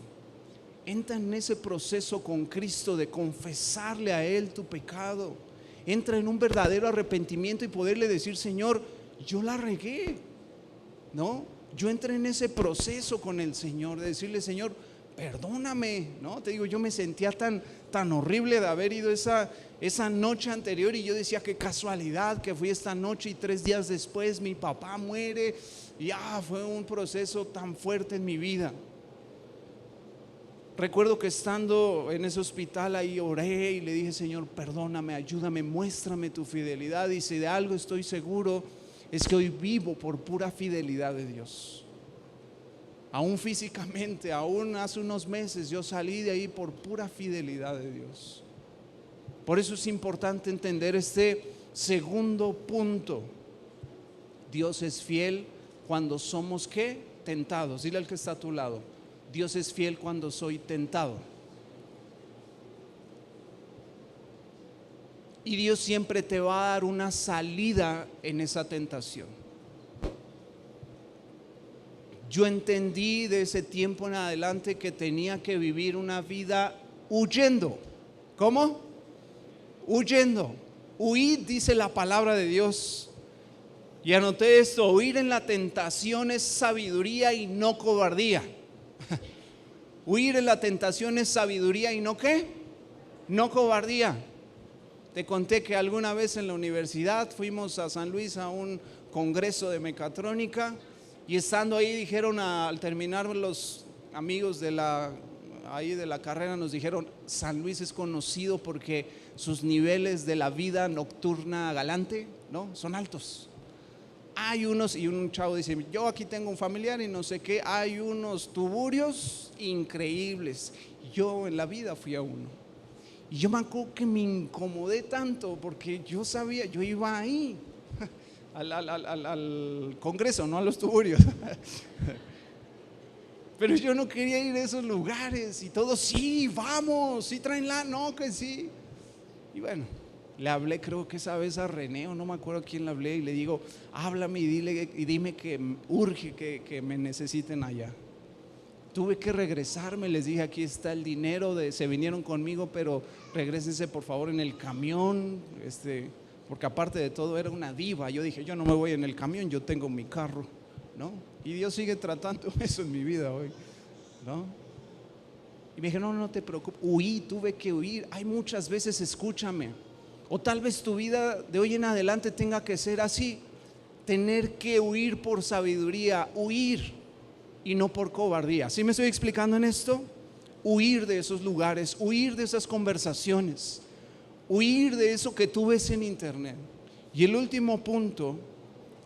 Entra en ese proceso con Cristo de confesarle a Él tu pecado. Entra en un verdadero arrepentimiento y poderle decir, Señor, yo la regué, ¿no? Yo entré en ese proceso con el Señor, de decirle, Señor, perdóname, ¿no? Te digo, yo me sentía tan horrible de haber ido esa noche anterior, y yo decía, qué casualidad que fui esta noche, y 3 días después mi papá muere, y fue un proceso tan fuerte en mi vida. Recuerdo que estando en ese hospital ahí oré y le dije, Señor, perdóname, ayúdame, muéstrame tu fidelidad, y si de algo estoy seguro es que hoy vivo por pura fidelidad de Dios. Aún físicamente, aún hace unos meses yo salí de ahí por pura fidelidad de Dios. Por eso es importante entender este segundo punto. Dios es fiel cuando somos ¿qué? Tentados. Dile al que está a tu lado, Dios es fiel cuando soy tentado. Y Dios siempre te va a dar una salida en esa tentación. Yo entendí de ese tiempo en adelante que tenía que vivir una vida huyendo. ¿Cómo? Huyendo. Huid, dice la palabra de Dios. Y anoté esto: huir en la tentación es sabiduría y no cobardía. Huir en la tentación es sabiduría y no ¿qué? No cobardía. Te conté que alguna vez en la universidad fuimos a San Luis a un congreso de mecatrónica, y estando ahí dijeron, al terminar, los amigos de la carrera nos dijeron, San Luis es conocido porque sus niveles de la vida nocturna galante, ¿no? Son altos. Hay unos, y un chavo dice, yo aquí tengo un familiar y no sé qué, hay unos tuburios increíbles. Yo en la vida fui a uno. Y yo me acuerdo que me incomodé tanto porque yo sabía, yo iba ahí al congreso, no a los tuburios. Pero yo no quería ir a esos lugares, y todos, sí, vamos, sí traen no, que sí. Y bueno, le hablé, creo que esa vez a René, o no me acuerdo a quién le hablé, y le digo, háblame y dime que urge que me necesiten allá. Tuve que regresarme, les dije, aquí está el dinero, se vinieron conmigo, pero regrésense por favor en el camión, porque aparte de todo era una diva. Yo dije, yo no me voy en el camión, yo tengo mi carro, ¿no? Y Dios sigue tratando eso en mi vida hoy, ¿no? Y me dije, no te preocupes, tuve que huir. Hay muchas veces, escúchame, o tal vez tu vida de hoy en adelante tenga que ser así, tener que huir por sabiduría, huir y no por cobardía. ¿Sí me estoy explicando en esto? Huir de esos lugares, huir de esas conversaciones, huir de eso que tú ves en internet. Y el último punto,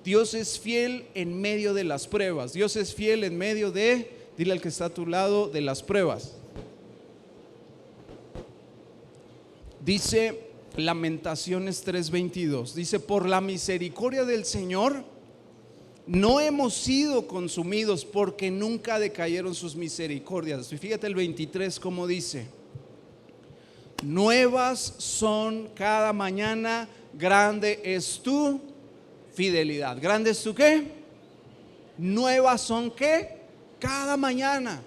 Dios es fiel en medio de las pruebas. Dios es fiel en medio dile al que está a tu lado, de las pruebas. Dice Lamentaciones 3:22, dice, por la misericordia del Señor no hemos sido consumidos porque nunca decayeron sus misericordias. Y fíjate el 23 como dice: nuevas son cada mañana, grande es tu fidelidad. ¿Grande es tu qué? Nuevas son ¿qué? Cada mañana.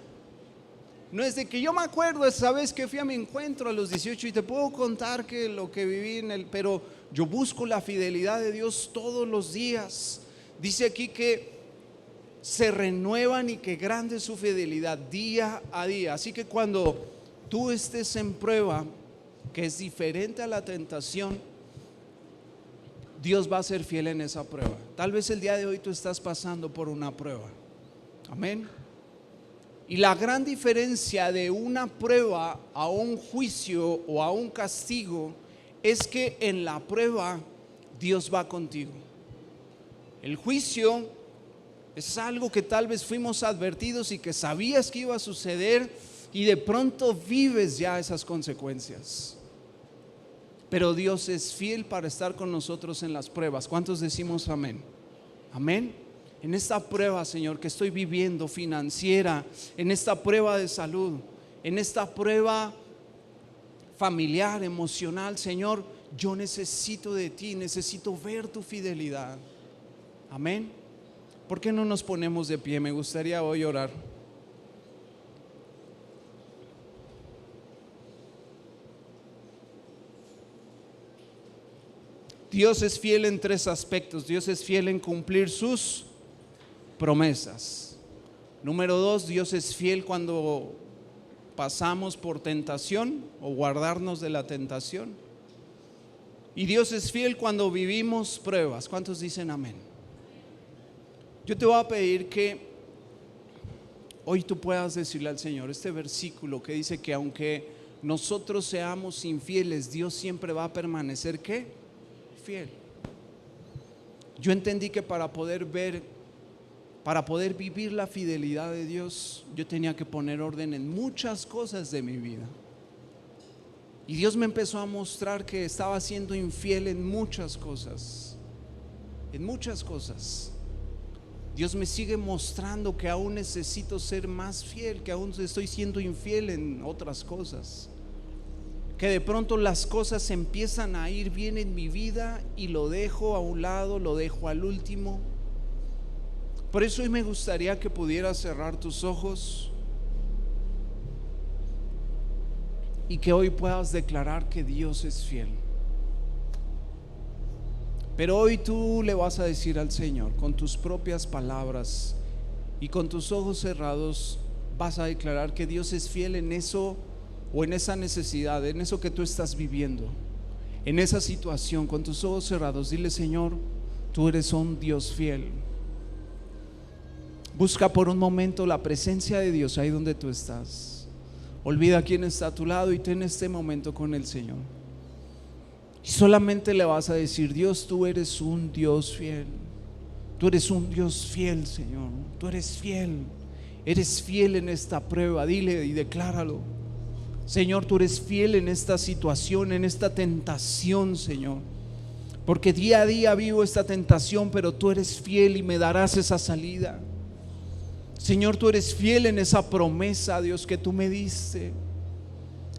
No es de que yo me acuerdo esa vez que fui a mi encuentro a los 18 y te puedo contar que lo que viví pero yo busco la fidelidad de Dios todos los días. Dice aquí que se renuevan y que grande es su fidelidad día a día. Así que cuando tú estés en prueba, que es diferente a la tentación, Dios va a ser fiel en esa prueba. Tal vez el día de hoy tú estás pasando por una prueba. Amén. Y la gran diferencia de una prueba a un juicio o a un castigo es que en la prueba Dios va contigo. El juicio es algo que tal vez fuimos advertidos y que sabías que iba a suceder y de pronto vives ya esas consecuencias. Pero Dios es fiel para estar con nosotros en las pruebas. ¿Cuántos decimos amén? Amén. En esta prueba, Señor, que estoy viviendo financiera, en esta prueba de salud, en esta prueba familiar, emocional, Señor, yo necesito de ti, necesito ver tu fidelidad. Amén. ¿Por qué no nos ponemos de pie? Me gustaría hoy orar. Dios es fiel en tres aspectos. Dios es fiel en cumplir sus promesas. Número 2, Dios es fiel cuando pasamos por tentación o guardarnos de la tentación. Y Dios es fiel cuando vivimos pruebas. ¿Cuántos dicen amén? Yo te voy a pedir que hoy tú puedas decirle al Señor este versículo que dice que aunque nosotros seamos infieles, Dios siempre va a permanecer ¿qué? Fiel. Yo entendí que para poder vivir la fidelidad de Dios, yo tenía que poner orden en muchas cosas de mi vida. Y Dios me empezó a mostrar que estaba siendo infiel en muchas cosas. En muchas cosas. Dios me sigue mostrando que aún necesito ser más fiel, que aún estoy siendo infiel en otras cosas. Que de pronto las cosas empiezan a ir bien en mi vida y lo dejo a un lado, lo dejo al último. Por eso hoy me gustaría que pudieras cerrar tus ojos y que hoy puedas declarar que Dios es fiel. Pero hoy tú le vas a decir al Señor con tus propias palabras y con tus ojos cerrados vas a declarar que Dios es fiel en eso o en esa necesidad, en eso que tú estás viviendo, en esa situación. Con tus ojos cerrados dile: Señor, tú eres un Dios fiel. Busca por un momento la presencia de Dios ahí donde tú estás. Olvida quién está a tu lado y ten este momento con el Señor. Y solamente le vas a decir: Dios, tú eres un Dios fiel. Tú eres un Dios fiel, Señor. Tú eres fiel. Eres fiel en esta prueba. Dile y decláralo: Señor, tú eres fiel en esta situación, en esta tentación, Señor. Porque día a día vivo esta tentación, pero tú eres fiel y me darás esa salida. Señor, tú eres fiel en esa promesa, Dios, que tú me diste,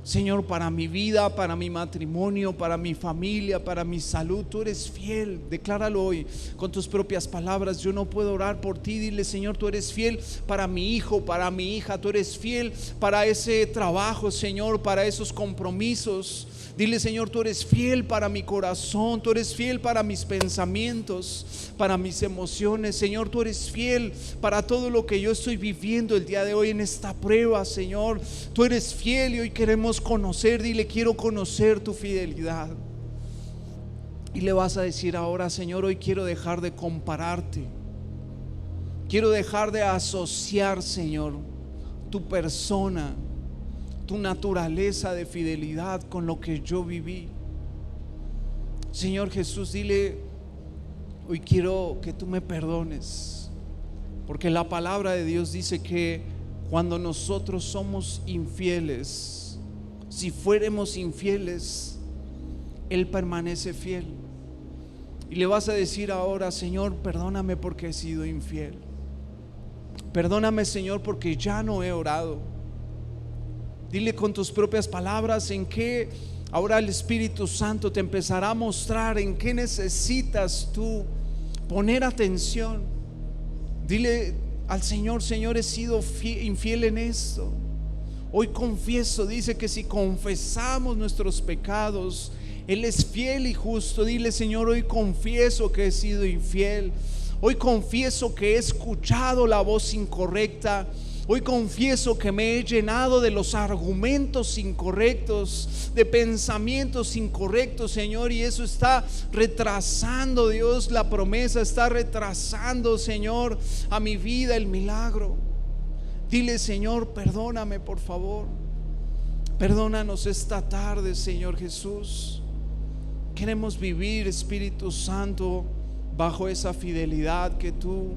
Señor, para mi vida, para mi matrimonio, para mi familia, para mi salud. Tú eres fiel. Decláralo hoy con tus propias palabras. Yo no puedo orar por ti. Dile: Señor, tú eres fiel para mi hijo, para mi hija. Tú eres fiel para ese trabajo, Señor, para esos compromisos. Dile: Señor, tú eres fiel para mi corazón. Tú eres fiel para mis pensamientos, para mis emociones. Señor, tú eres fiel para todo lo que yo estoy viviendo el día de hoy en esta prueba, Señor. Tú eres fiel y hoy queremos conocer. Dile: quiero conocer tu fidelidad. Y le vas a decir ahora: Señor, hoy quiero dejar de compararte. Quiero dejar de asociar, Señor, tu persona, tu naturaleza de fidelidad con lo que yo viví. Señor Jesús, dile: hoy quiero que tú me perdones, porque la palabra de Dios dice que cuando nosotros somos infieles, si fuéramos infieles, Él permanece fiel. Y le vas a decir ahora: Señor, perdóname porque he sido infiel. Perdóname, Señor, porque ya no he orado. Dile con tus propias palabras en qué ahora el Espíritu Santo te empezará a mostrar en qué necesitas tú poner atención. Dile al Señor: Señor, he sido infiel en esto. Hoy confieso, dice que si confesamos nuestros pecados, Él es fiel y justo. Dile: Señor, hoy confieso que he sido infiel. Hoy confieso que he escuchado la voz incorrecta. Hoy confieso que me he llenado de los argumentos incorrectos, de pensamientos incorrectos, Señor, y eso está retrasando, Dios, la promesa, está retrasando, Señor, a mi vida el milagro. Dile: Señor, perdóname, por favor. Perdónanos esta tarde, Señor Jesús. Queremos vivir, Espíritu Santo, bajo esa fidelidad que tú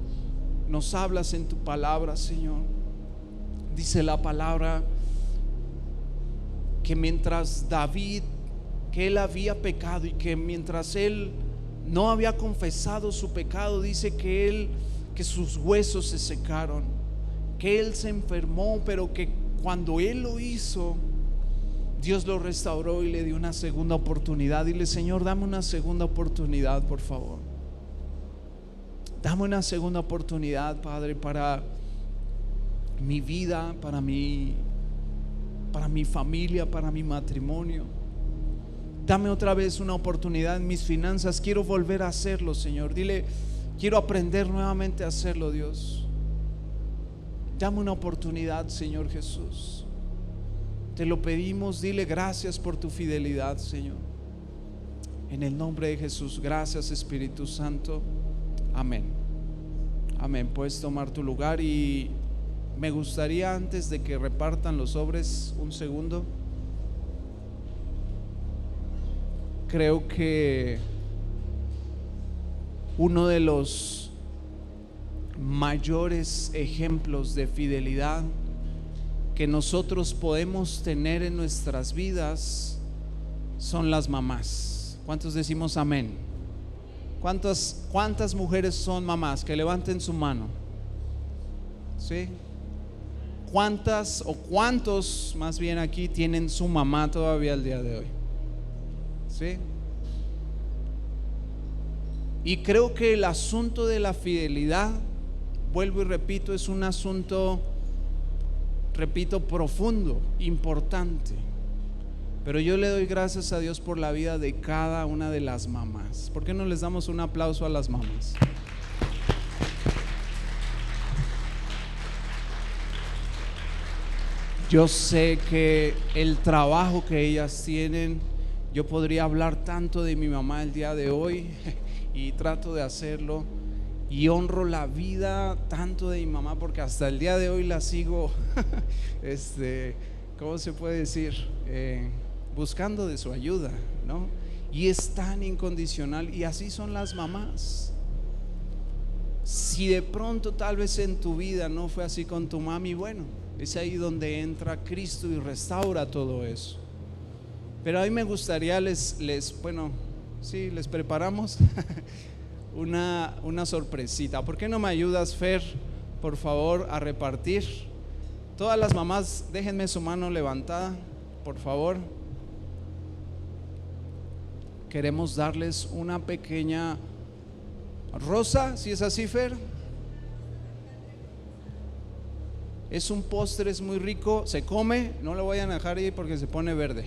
nos hablas en tu palabra, Señor. Dice la palabra que mientras David, que él había pecado y que mientras él no había confesado su pecado, dice que sus huesos se secaron, que él se enfermó, pero que cuando él lo hizo, Dios lo restauró y le dio una segunda oportunidad. Dile: Señor, dame una segunda oportunidad, por favor. Dame una segunda oportunidad, Padre, para mi vida, para mi familia, para mi matrimonio. Dame otra vez una oportunidad en mis finanzas. Quiero volver a hacerlo, Señor. Dile: quiero aprender nuevamente a hacerlo, Dios. Dame una oportunidad, Señor Jesús. Te lo pedimos. Dile: gracias por tu fidelidad, Señor. En el nombre de Jesús. Gracias, Espíritu Santo. Amén. Amén. Puedes tomar tu lugar. Y me gustaría, antes de que repartan los sobres, un segundo. Creo que uno de los mayores ejemplos de fidelidad que nosotros podemos tener en nuestras vidas son las mamás. ¿Cuántos decimos amén? ¿Cuántas mujeres son mamás? Que levanten su mano. ¿Sí? ¿Cuántas o cuántos más bien aquí tienen su mamá todavía el día de hoy? ¿Sí? Y creo que el asunto de la fidelidad, vuelvo y repito, es un asunto, repito, profundo, importante. Pero yo le doy gracias a Dios por la vida de cada una de las mamás. ¿Por qué no les damos un aplauso a las mamás? Yo sé que el trabajo que ellas tienen, yo podría hablar tanto de mi mamá el día de hoy y trato de hacerlo, y honro la vida tanto de mi mamá porque hasta el día de hoy la sigo ¿cómo se puede decir? Buscando de su ayuda, ¿no? Y es tan incondicional, y así son las mamás. Si de pronto tal vez en tu vida no fue así con tu mami, bueno, es ahí donde entra Cristo y restaura todo eso. Pero a mí me gustaría les preparamos una sorpresita. ¿Por qué no me ayudas, Fer, por favor, a repartir? Todas las mamás, déjenme su mano levantada, por favor. Queremos darles una pequeña rosa, si es así, Fer. Es un postre, es muy rico, se come, no lo vayan a dejar ahí porque se pone verde.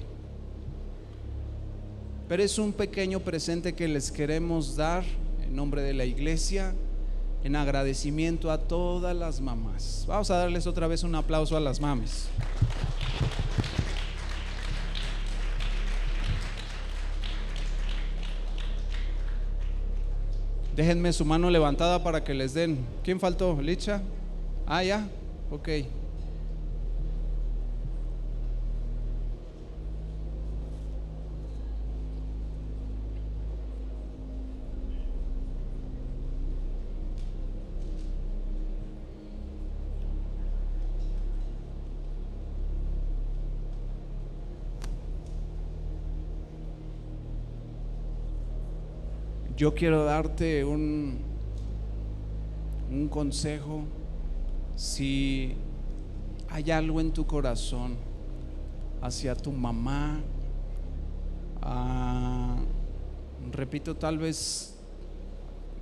Pero es un pequeño presente que les queremos dar en nombre de la iglesia, en agradecimiento a todas las mamás. Vamos a darles otra vez un aplauso a las mamis. Déjenme su mano levantada para que les den. ¿Quién faltó? ¿Licha? Ah, ya, ok. yo quiero darte un consejo. Si hay algo en tu corazón hacia tu mamá, repito, tal vez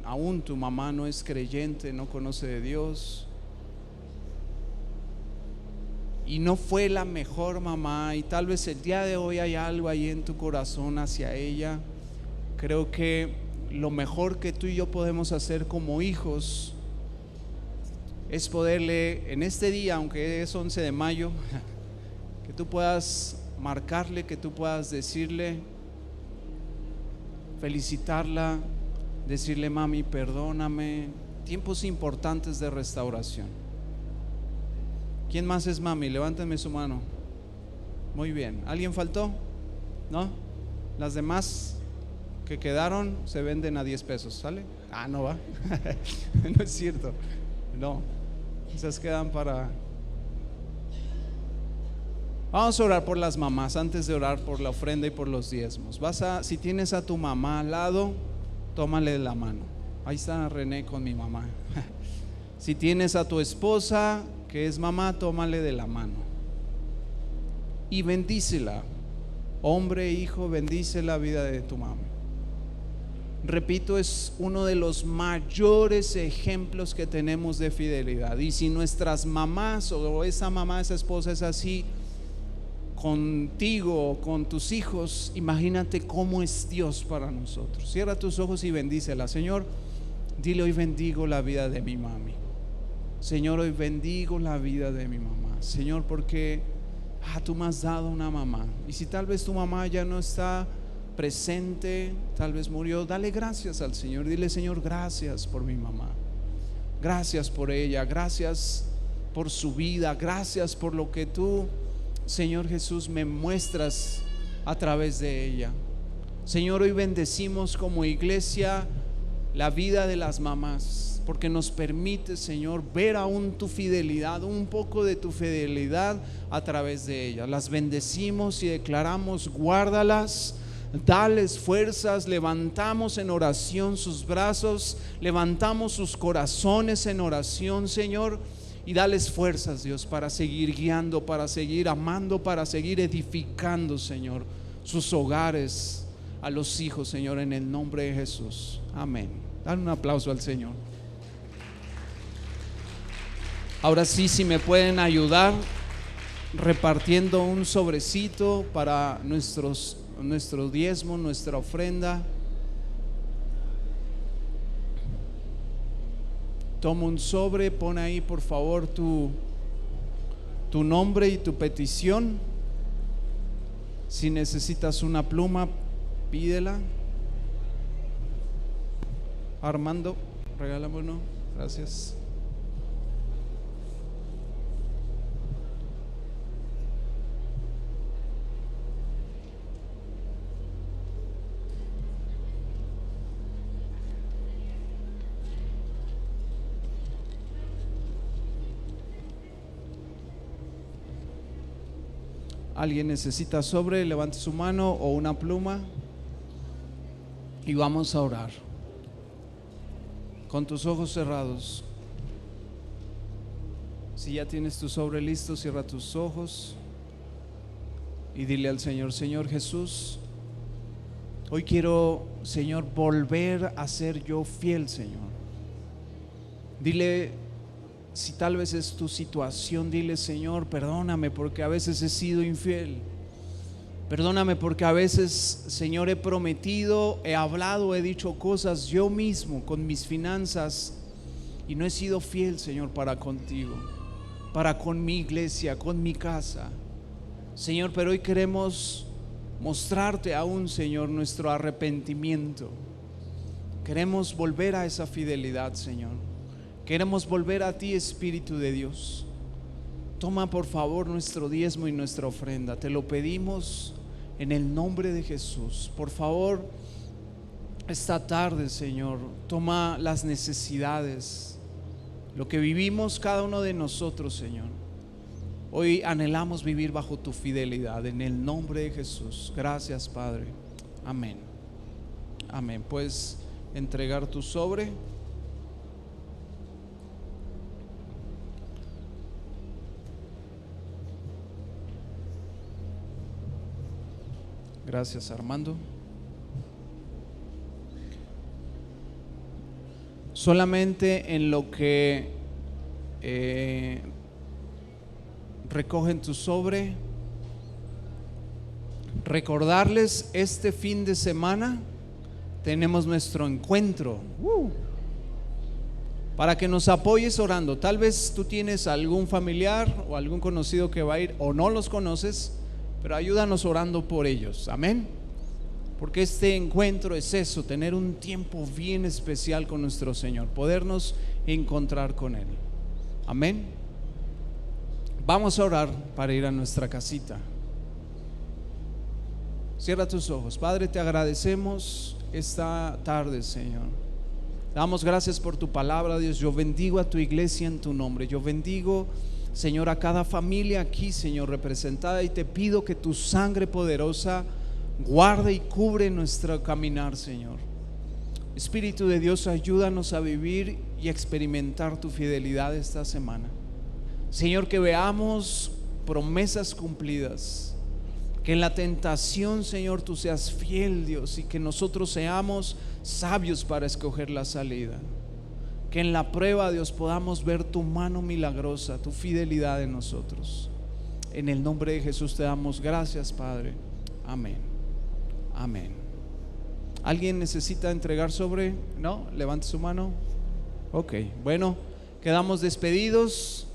aún tu mamá no es creyente, no conoce de Dios y no fue la mejor mamá, y tal vez el día de hoy hay algo ahí en tu corazón hacia ella. Creo que lo mejor que tú y yo podemos hacer como hijos es poderle en este día, aunque es 11 de mayo, que tú puedas marcarle, que tú puedas decirle, felicitarla, decirle: mami, perdóname. Tiempos importantes de restauración. ¿Quién más es mami? Levántenme su mano. Muy bien. ¿Alguien faltó? ¿No? Las demás que quedaron se venden a 10 pesos, ¿sale? No va. No es cierto. No, esas quedan para... Vamos a orar por las mamás antes de orar por la ofrenda y por los diezmos. Si tienes a tu mamá al lado, tómale de la mano. Ahí está René con mi mamá. Si tienes a tu esposa que es mamá, tómale de la mano y bendícela. Hombre, hijo, bendice la vida de tu mamá. Repito, es uno de los mayores ejemplos que tenemos de fidelidad. Y si nuestras mamás o esa mamá, esa esposa es así contigo, con tus hijos, imagínate cómo es Dios para nosotros. Cierra tus ojos y bendícela. Señor, dile: hoy bendigo la vida de mi mami. Señor, hoy bendigo la vida de mi mamá. Señor, porque tú me has dado una mamá. Y si tal vez tu mamá ya no está presente, tal vez murió, dale gracias al Señor. Dile: Señor, gracias por mi mamá, gracias por ella, gracias por su vida, gracias por lo que tú, Señor Jesús, me muestras a través de ella. Señor, hoy bendecimos como iglesia la vida de las mamás, porque nos permite, Señor, ver aún tu fidelidad, un poco de tu fidelidad a través de ellas. Las bendecimos y declaramos: guárdalas, dales fuerzas. Levantamos en oración sus brazos, levantamos sus corazones en oración, Señor, y dales fuerzas, Dios, para seguir guiando, para seguir amando, para seguir edificando, Señor, sus hogares, a los hijos, Señor, en el nombre de Jesús. Amén. Dale un aplauso al Señor. Ahora sí, si me pueden ayudar repartiendo un sobrecito para nuestro diezmo, nuestra ofrenda. Toma un sobre, pon ahí por favor tu nombre y tu petición. Si necesitas una pluma, pídela. Armando, regálame uno, gracias. ¿Alguien necesita sobre? Levante su mano o una pluma y vamos a orar. Con tus ojos cerrados. Si ya tienes tu sobre listo, cierra tus ojos y dile al Señor: Señor Jesús, hoy quiero, Señor, volver a ser yo fiel, Señor. Dile, si tal vez es tu situación, dile: Señor, perdóname porque a veces he sido infiel. Perdóname porque a veces, Señor, he prometido, he hablado, he dicho cosas yo mismo con mis finanzas y no he sido fiel, Señor, para contigo, para con mi iglesia, con mi casa. Señor, pero hoy queremos mostrarte aún, Señor, nuestro arrepentimiento. Queremos volver a esa fidelidad, Señor. Queremos volver a ti, Espíritu de Dios. Toma por favor nuestro diezmo y nuestra ofrenda. Te lo pedimos en el nombre de Jesús. Por favor, esta tarde, Señor, toma las necesidades, lo que vivimos cada uno de nosotros, Señor. Hoy anhelamos vivir bajo tu fidelidad en el nombre de Jesús. Gracias, Padre. Amén. Amén. Pues entregar tu sobre. Gracias, Armando. Solamente en lo que recogen tu sobre, recordarles, este fin de semana tenemos nuestro encuentro. Para que nos apoyes orando. Tal vez tú tienes algún familiar o algún conocido que va a ir o no los conoces, pero ayúdanos orando por ellos. Amén. Porque este encuentro es eso, tener un tiempo bien especial con nuestro Señor, podernos encontrar con Él. Amén. Vamos a orar para ir a nuestra casita. Cierra tus ojos. Padre, te agradecemos esta tarde, Señor. Damos gracias por tu palabra, Dios. Yo bendigo a tu iglesia en tu nombre. Yo bendigo, Señor, a cada familia aquí, Señor, representada, y te pido que tu sangre poderosa guarde y cubre nuestro caminar, Señor. Espíritu de Dios, ayúdanos a vivir y experimentar tu fidelidad esta semana. Señor, que veamos promesas cumplidas, que en la tentación, Señor, tú seas fiel, Dios, y que nosotros seamos sabios para escoger la salida. Que en la prueba, Dios, podamos ver tu mano milagrosa, tu fidelidad en nosotros. En el nombre de Jesús te damos gracias, Padre. Amén. Amén. ¿Alguien necesita entregar sobre? ¿No? Levante su mano. Ok, bueno, quedamos despedidos.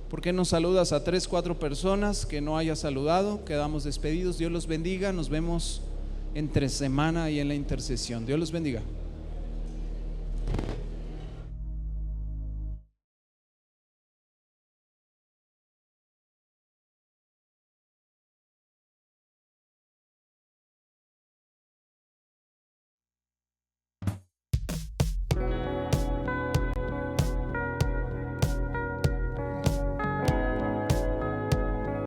¿Por qué no saludas a 3, 4 personas que no hayas saludado? Quedamos despedidos. Dios los bendiga. Nos vemos entre semana y en la intercesión. Dios los bendiga.